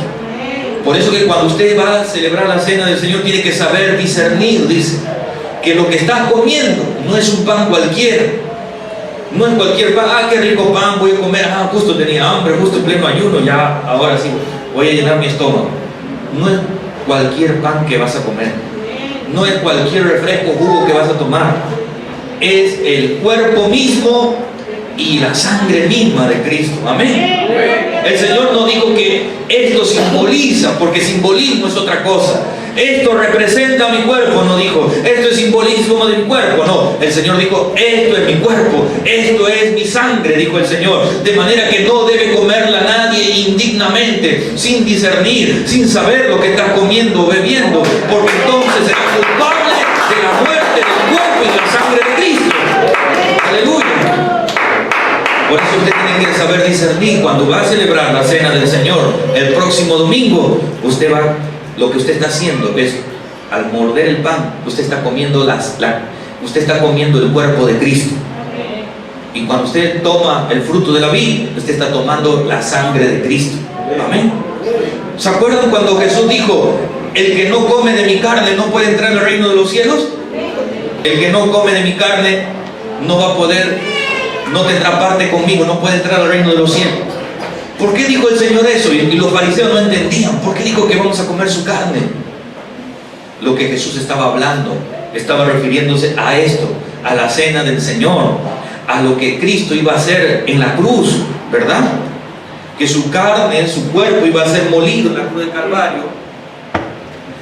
Por eso que cuando usted va a celebrar la cena del Señor, tiene que saber discernir, dice, que lo que estás comiendo no es un pan cualquiera. No es cualquier pan. Ah, qué rico pan, voy a comer. Ah, justo tenía hambre, justo en pleno ayuno, ya, ahora sí, voy a llenar mi estómago. No es cualquier pan que vas a comer. No es cualquier refresco, jugo que vas a tomar. Es el cuerpo mismo y la sangre misma de Cristo. Amén. El Señor no dijo que esto simboliza, porque simbolismo es otra cosa. Esto representa mi cuerpo, no dijo, esto es simbolismo de mi cuerpo, no. El Señor dijo, esto es mi cuerpo, esto es mi sangre, dijo el Señor. De manera que no debe comerla nadie indignamente, sin discernir, sin saber lo que está comiendo o bebiendo, porque entonces será culpable de la muerte del cuerpo y de la sangre de Cristo. Aleluya. Por eso usted tiene que saber discernir. Cuando va a celebrar la cena del Señor el próximo domingo, lo que usted está haciendo es, al morder el pan, usted está comiendo usted está comiendo el cuerpo de Cristo. Y cuando usted toma el fruto de la vid, usted está tomando la sangre de Cristo. Amén. ¿Se acuerdan cuando Jesús dijo, el que no come de mi carne no puede entrar al reino de los cielos? El que no come de mi carne no va a poder, no tendrá parte conmigo, no puede entrar al reino de los cielos. ¿Por qué dijo el Señor eso? Y los fariseos no entendían. ¿Por qué dijo que vamos a comer su carne? Lo que Jesús estaba hablando, estaba refiriéndose a esto, a la cena del Señor, a lo que Cristo iba a hacer en la cruz, ¿verdad? Que su carne, su cuerpo iba a ser molido en la cruz del Calvario.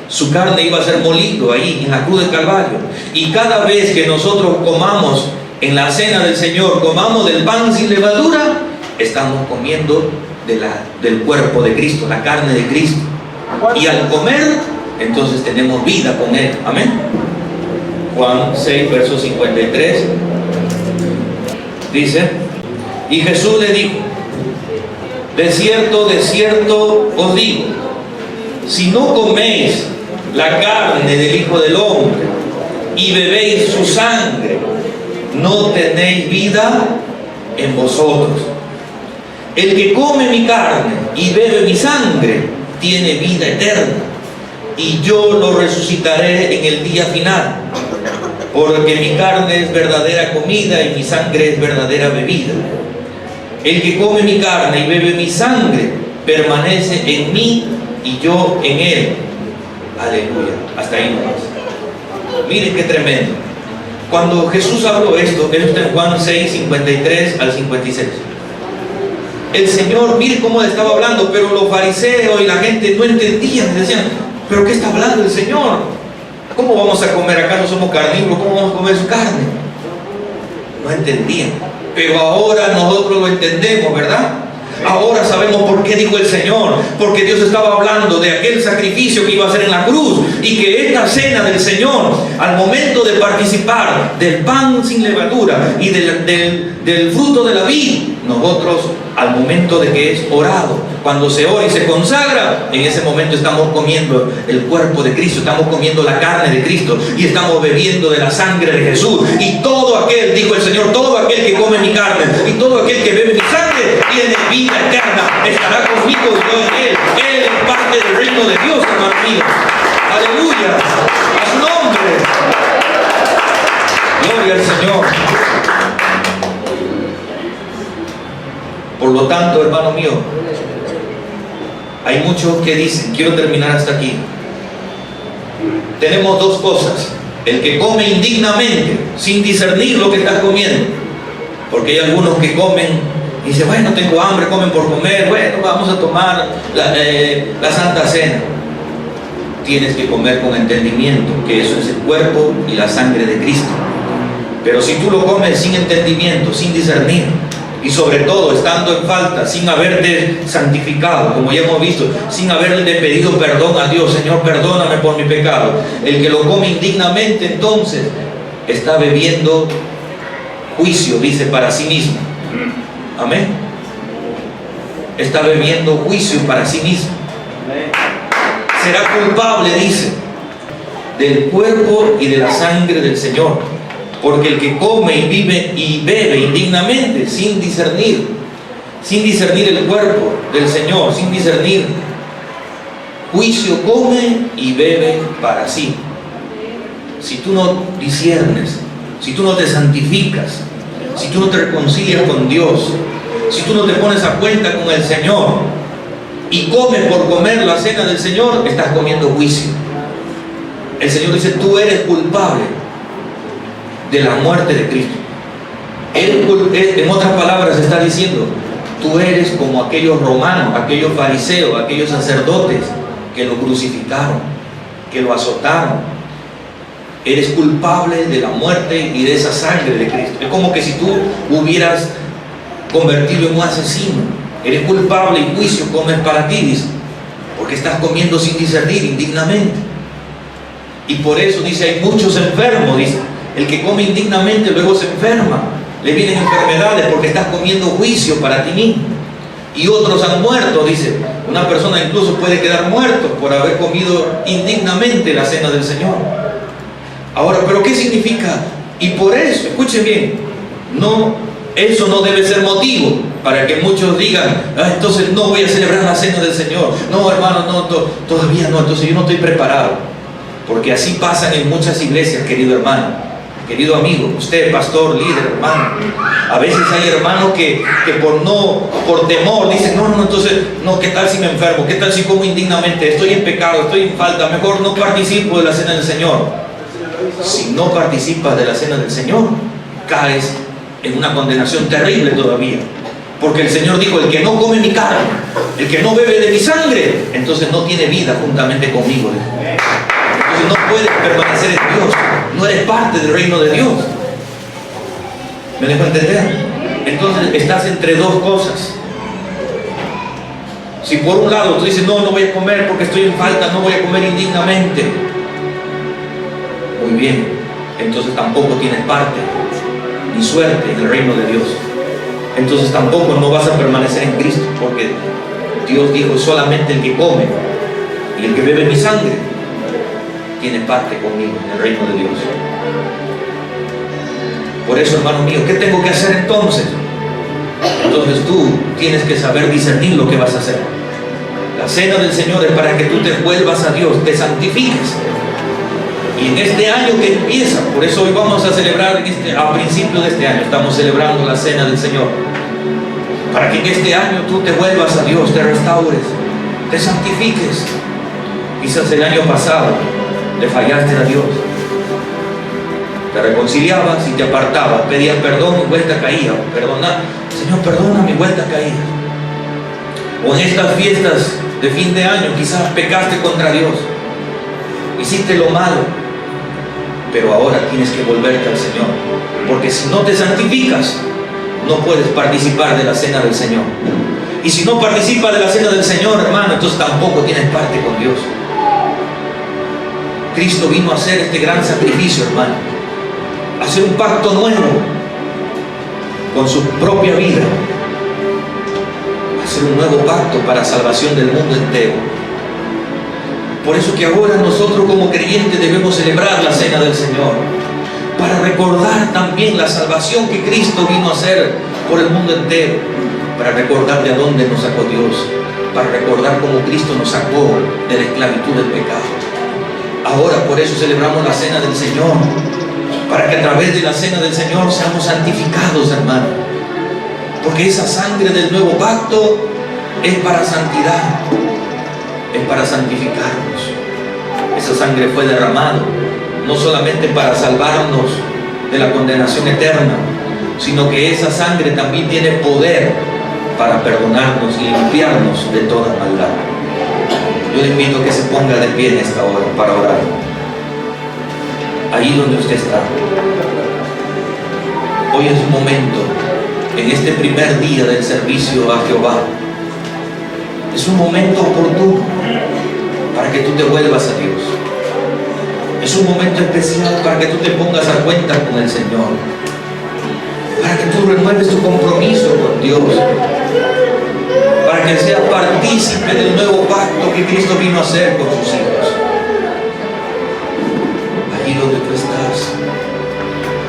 Su carne iba a ser molido ahí en la cruz del Calvario. Y cada vez que nosotros comamos en la cena del Señor, comamos del pan sin levadura, estamos comiendo del cuerpo de Cristo, la carne de Cristo. Y al comer, entonces tenemos vida con Él. Amén. Juan 6, verso 53 dice, y Jesús le dijo, de cierto os digo, si no coméis la carne del Hijo del Hombre y bebéis su sangre, no tenéis vida en vosotros. El que come mi carne y bebe mi sangre tiene vida eterna, y yo lo resucitaré en el día final, porque mi carne es verdadera comida y mi sangre es verdadera bebida. El que come mi carne y bebe mi sangre permanece en mí y yo en él. Aleluya. Hasta ahí nomás. Miren qué tremendo. Cuando Jesús habló esto está en Juan 6, 53 al 56. El Señor, mire cómo estaba hablando, pero los fariseos y la gente no entendían, decían, ¿pero qué está hablando el Señor? ¿Cómo vamos a comer? ¿Acaso somos carnívoros? ¿Cómo vamos a comer su carne? No entendían, pero ahora nosotros lo entendemos, ¿verdad? Ahora sabemos por qué dijo el Señor, porque Dios estaba hablando de aquel sacrificio que iba a hacer en la cruz, y que esta cena del Señor, al momento de participar del pan sin levadura y del fruto de la vid, nosotros al momento de que es orado, cuando se ora y se consagra, en ese momento estamos comiendo el cuerpo de Cristo, estamos comiendo la carne de Cristo y estamos bebiendo de la sangre de Jesús. Y todo aquel, dijo el Señor, todo aquel que come mi carne y todo aquel que bebe mi sangre tiene vida eterna, estará conmigo y yo en él. Él es parte del reino de Dios, hermano mío. Aleluya, a su nombre. Gloria al Señor. Por lo tanto, hermano mío, hay muchos que dicen, quiero terminar hasta aquí. Tenemos dos cosas: el que come indignamente, sin discernir lo que está comiendo, porque hay algunos que comen y dicen, bueno, tengo hambre, comen por comer, bueno, vamos a tomar la Santa Cena. Tienes que comer con entendimiento, que eso es el cuerpo y la sangre de Cristo. Pero si tú lo comes sin entendimiento, sin discernir, y sobre todo estando en falta, sin haberte santificado, como ya hemos visto, sin haberle pedido perdón a Dios, Señor, perdóname por mi pecado, el que lo come indignamente, entonces está bebiendo juicio, dice, para sí mismo. Amén. Está bebiendo juicio para sí mismo. Será culpable, dice, del cuerpo y de la sangre del Señor. Porque el que come y vive y bebe indignamente, sin discernir el cuerpo del Señor, sin discernir juicio, come y bebe para sí. Si tú no disiernes, si tú no te santificas, si tú no te reconcilias con Dios, si tú no te pones a cuenta con el Señor y comes por comer la cena del Señor, estás comiendo juicio. El Señor dice, tú eres culpable de la muerte de Cristo. Él, en otras palabras, está diciendo, tú eres como aquellos romanos, aquellos fariseos, aquellos sacerdotes que lo crucificaron, que lo azotaron. Eres culpable de la muerte y de esa sangre de Cristo. Es como que si tú hubieras convertido en un asesino. Eres culpable y juicio comes para ti, dice, porque estás comiendo sin discernir, indignamente. Y por eso dice, hay muchos enfermos, dice. El que come indignamente luego se enferma, le vienen enfermedades porque estás comiendo juicio para ti mismo. Y otros han muerto, dice. Una persona incluso puede quedar muerto por haber comido indignamente la cena del Señor. Ahora, ¿pero qué significa? Y por eso, escuchen bien, eso no debe ser motivo para que muchos digan, entonces no voy a celebrar la cena del Señor. No, hermano, no, todavía no, entonces yo no estoy preparado. Porque así pasan en muchas iglesias, querido hermano. Querido amigo, usted, pastor, líder, hermano, a veces hay hermanos que por temor dicen, no, entonces, no, ¿qué tal si me enfermo? ¿Qué tal si como indignamente? Estoy en pecado, estoy en falta, mejor no participo de la cena del Señor. Si no participas de la cena del Señor, caes en una condenación terrible todavía. Porque el Señor dijo, el que no come mi carne, el que no bebe de mi sangre, entonces no tiene vida juntamente conmigo. Entonces no puedes permanecer en Dios. No eres parte del reino de Dios. ¿Me dejo entender? Entonces estás entre dos cosas. Si por un lado tú dices, no voy a comer porque estoy en falta, no voy a comer indignamente. Muy bien. Entonces tampoco tienes parte ni suerte en el reino de Dios. Entonces tampoco no vas a permanecer en Cristo, porque Dios dijo, solamente el que come y el que bebe mi sangre tiene parte conmigo en el reino de Dios. Por eso, hermano mío, ¿qué tengo que hacer entonces? Entonces tú tienes que saber discernir lo que vas a hacer. La cena del Señor es para que tú te vuelvas a Dios, te santifiques. Y en este año que empieza, por eso hoy vamos a celebrar, a principio de este año, estamos celebrando la cena del Señor. Para que en este año tú te vuelvas a Dios, te restaures, te santifiques. Quizás el año pasado le fallaste a Dios, te reconciliabas y te apartabas, pedías perdón y vuelta caía, perdona, Señor, perdona mi vuelta caída. O en estas fiestas de fin de año quizás pecaste contra Dios, hiciste lo malo, pero ahora tienes que volverte al Señor, porque si no te santificas no puedes participar de la cena del Señor. Y si no participas de la cena del Señor, hermano, entonces tampoco tienes parte con Dios. Cristo vino a hacer este gran sacrificio, hermano, a hacer un pacto nuevo con su propia vida, a hacer un nuevo pacto para salvación del mundo entero. Por eso que ahora nosotros como creyentes debemos celebrar la cena del Señor, para recordar también la salvación que Cristo vino a hacer por el mundo entero, para recordar de dónde nos sacó Dios, para recordar cómo Cristo nos sacó de la esclavitud del pecado. Ahora por eso celebramos la cena del Señor, para que a través de la cena del Señor seamos santificados, hermano, porque esa sangre del nuevo pacto es para santidad, es para santificarnos. Esa sangre fue derramada no solamente para salvarnos de la condenación eterna, sino que esa sangre también tiene poder para perdonarnos y limpiarnos de toda maldad. Yo le invito a que se ponga de pie en esta hora para orar. Ahí donde usted está. Hoy es un momento, en este primer día del servicio a Jehová, es un momento oportuno para que tú te vuelvas a Dios. Es un momento especial para que tú te pongas a cuenta con el Señor, para que tú renueves tu compromiso con Dios, para que seas partícipe del nuevo pacto que Cristo vino a hacer con sus hijos. Ahí donde tú estás,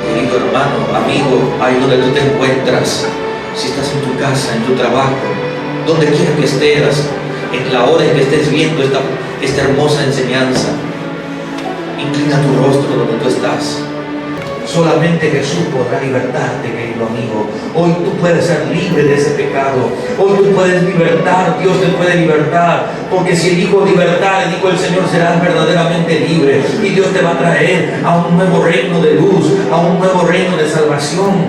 querido hermano, amigo, ahí donde tú te encuentras, si estás en tu casa, en tu trabajo, donde quiera que estés, en la hora en que estés viendo esta hermosa enseñanza, inclina tu rostro donde tú estás. Solamente Jesús podrá libertarte, querido amigo. Hoy tú puedes ser libre de ese pecado. Hoy tú puedes libertar, Dios te puede libertar. Porque si el Hijo libertar, dijo el Señor, serás verdaderamente libre. Y Dios te va a traer a un nuevo reino de luz, a un nuevo reino de salvación,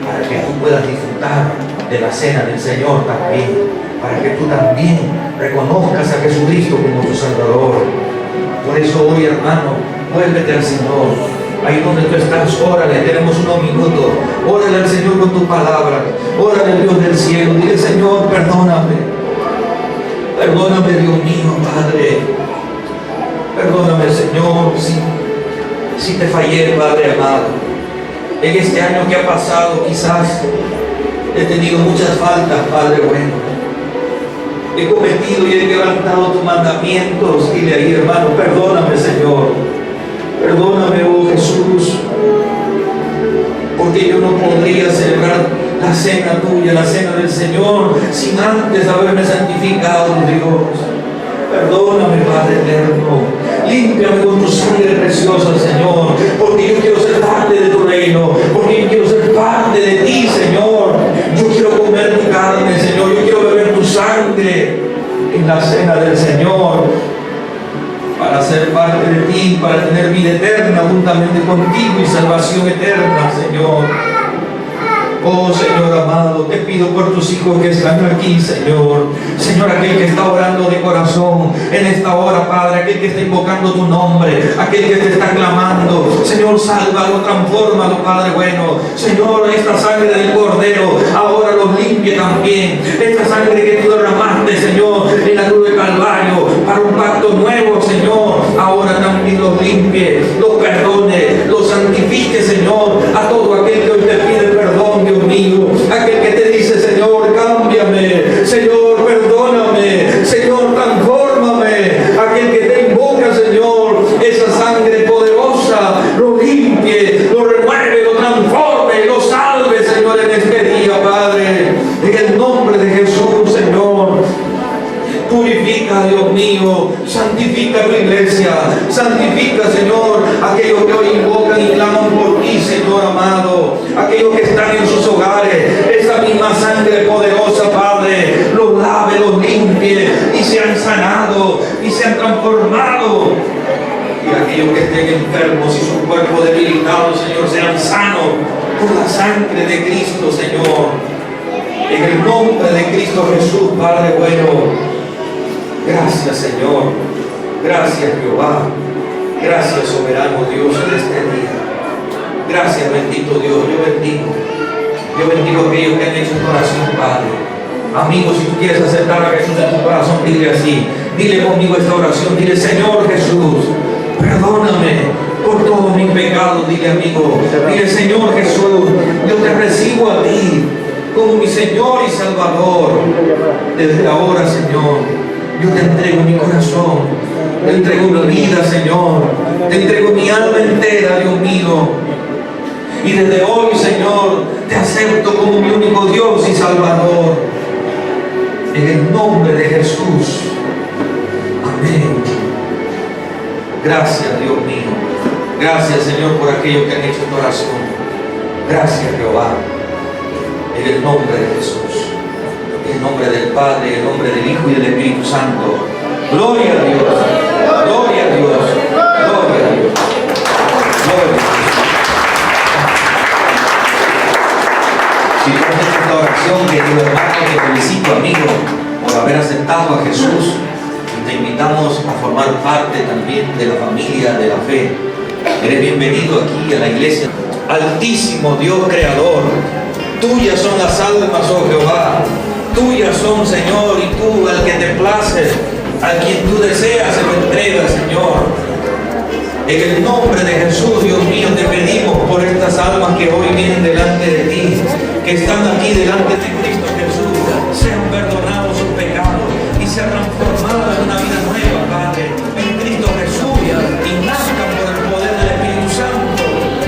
para que tú puedas disfrutar de la cena del Señor también. Para que tú también reconozcas a Jesucristo como tu Salvador. Por eso hoy, hermano, vuélvete al Señor. Ahí donde tú estás, órale, tenemos unos minutos. Órale al Señor con tu palabra. Órale al Dios del cielo. Dile, Señor, perdóname. Perdóname, Dios mío, Padre. Perdóname, Señor, si te fallé, Padre amado. En este año que ha pasado, quizás he tenido muchas faltas, Padre bueno. He cometido y he quebrantado tus mandamientos. Dile ahí, hermano, perdóname, Señor. Perdóname, oh Jesús, porque yo no podría celebrar la cena tuya, la cena del Señor, sin antes haberme santificado, Dios. Perdóname, Padre eterno. Límpiame con tu sangre preciosa, Señor, porque yo quiero ser parte de tu reino, porque yo quiero ser parte de ti, Señor. Yo quiero comer tu carne, Señor. Yo quiero beber tu sangre en la cena del Señor, para ser parte de ti, para tener vida eterna juntamente contigo y salvación eterna, Señor. Oh Señor amado, te pido por tus hijos que están aquí, Señor. Señor, aquel que está orando de corazón en esta hora, Padre, aquel que está invocando tu nombre, aquel que te está clamando, Señor, sálvalo, transfórmalo, Padre bueno. Señor, esta sangre del Cordero ahora los limpie también. Esta sangre que tú derramaste, Señor, en la cruz de Calvario, para un pacto nuevo, Señor, ahora también los limpie, los perdone, los santifique, Señor, a todo aquel que hoy te pide perdón, Dios mío, aquel que te dice, Señor, cámbiame, Señor, perdóname, Señor, transfórmame, aquel que te invoca, Señor, esa sangre poderosa, lo limpie, lo renueve, lo transforme, lo salve, Señor, en este día, Padre, en el nombre de Jesús, Señor. Purifica, Dios mío, santifica tu iglesia, santifica, Señor, aquellos que hoy invocan y claman por ti, Señor amado, aquellos que están en sus hogares, esa misma sangre poderosa, Padre, los lave, los limpie y sean sanados y sean transformados. Y aquellos que estén enfermos y su cuerpo debilitado, Señor, sean sanos por la sangre de Cristo, Señor. En el nombre de Cristo Jesús, Padre bueno. Gracias, Señor. Gracias, Jehová. Gracias, soberano Dios, en este día. Gracias, bendito Dios. Yo bendigo a aquellos que han hecho tu oración, Padre. Amigo, si tú quieres aceptar a Jesús en tu corazón, dile así. Dile conmigo esta oración. Dile: Señor Jesús, perdóname por todos mis pecados. Dile, amigo. Dile: Señor Jesús, yo te recibo a ti como mi Señor y Salvador. Desde ahora, Señor, yo te entrego mi corazón, te entrego mi vida, Señor, te entrego mi alma entera, Dios mío. Y desde hoy, Señor, te acepto como mi único Dios y Salvador. En el nombre de Jesús. Amén. Gracias, Dios mío. Gracias, Señor, por aquello que han hecho en tu oración. Gracias, Jehová. En el nombre de Jesús. En el nombre del Padre, en el nombre del Hijo y del Espíritu Santo. Gloria a Dios. Gloria a Dios. Gloria a Dios. Gloria a Dios. Si tú has hecho esta oración, querido hermano, te felicito, amigo, por haber aceptado a Jesús. Y te invitamos a formar parte también de la familia de la fe. Eres bienvenido aquí a la iglesia. Altísimo Dios creador, tuyas son las almas, oh Jehová. Tuyas son, Señor, y tú, al que te place, a quien tú deseas, se lo entrega, Señor. En el nombre de Jesús, Dios mío, te pedimos por estas almas que hoy vienen delante de ti, que están aquí delante de Cristo Jesús, sean perdonados sus pecados y sean transformados en una vida nueva, Padre, en Cristo Jesús, y nazcan por el poder del Espíritu Santo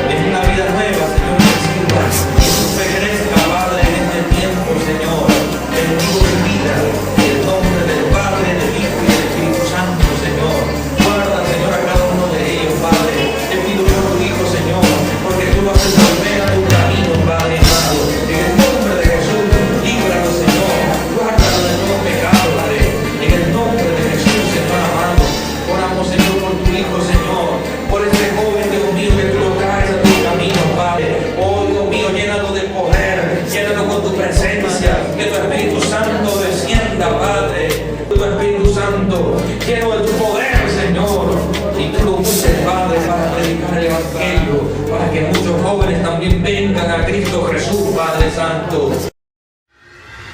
en una vida nueva, Señor, que sirva y su fe crezca, Padre, en este tiempo, Señor. Bendigo su vida en el nombre del Padre, del Hijo y del Espíritu Santo, Señor. Guarda, Señor, a cada uno de ellos, Padre. Te pido por tu Hijo, Señor, porque tú lo haces volver a tu camino, Padre amado. En el nombre de Jesús, líbralo, Señor. Guárdalo de todo pecado, Padre. En el nombre de Jesús, Señor amado. Oramos, Señor, por tu Hijo, Señor. Por este joven, Dios mío, que tú lo traes a tu camino, Padre. Oh, Dios mío, llénalo de poder. Llénalo con tu presencia. Que tu Espíritu Santo descienda, Padre. Tu Espíritu Santo, lleno de tu poder, Señor. Y tú lo uses, Padre, para predicar el Evangelio, para que muchos jóvenes también vengan a Cristo Jesús, Padre Santo.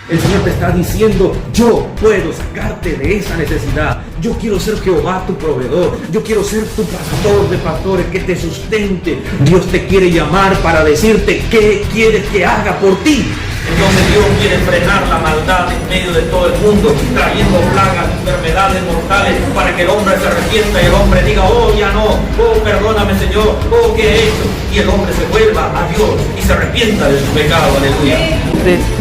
El Señor te está diciendo: yo puedo sacarte de esa necesidad. Yo quiero ser Jehová tu proveedor. Yo quiero ser tu pastor de pastores, que te sustente. Dios te quiere llamar para decirte qué quieres que haga por ti. Entonces Dios quiere frenar la maldad en medio de todo el mundo, trayendo plagas, enfermedades mortales, para que el hombre se arrepienta y el hombre diga: oh, ya no, oh, perdóname, Señor, oh, ¿qué he hecho? Y el hombre se vuelva a Dios y se arrepienta de su pecado. Aleluya.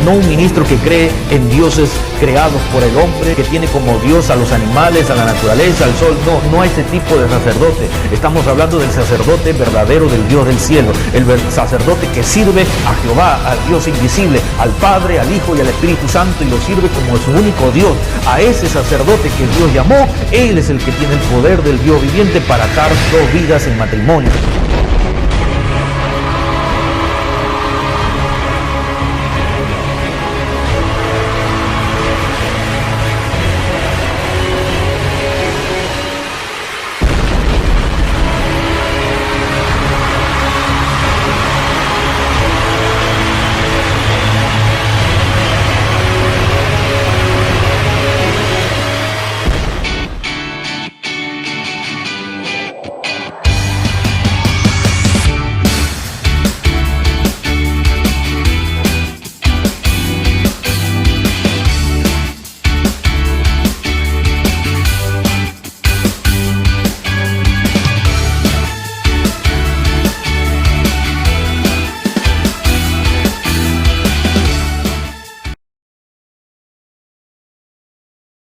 No un ministro que cree en dioses creados por el hombre, que tiene como Dios a los animales, a la naturaleza, al sol. No ese tipo de sacerdote. Estamos hablando del sacerdote verdadero del Dios del cielo, el sacerdote que sirve a Jehová, al Dios invisible, al Padre, al Hijo y al Espíritu Santo, y lo sirve como su único Dios. A ese sacerdote que Dios llamó, Él es el que tiene el poder del Dios viviente para atar dos vidas en matrimonio.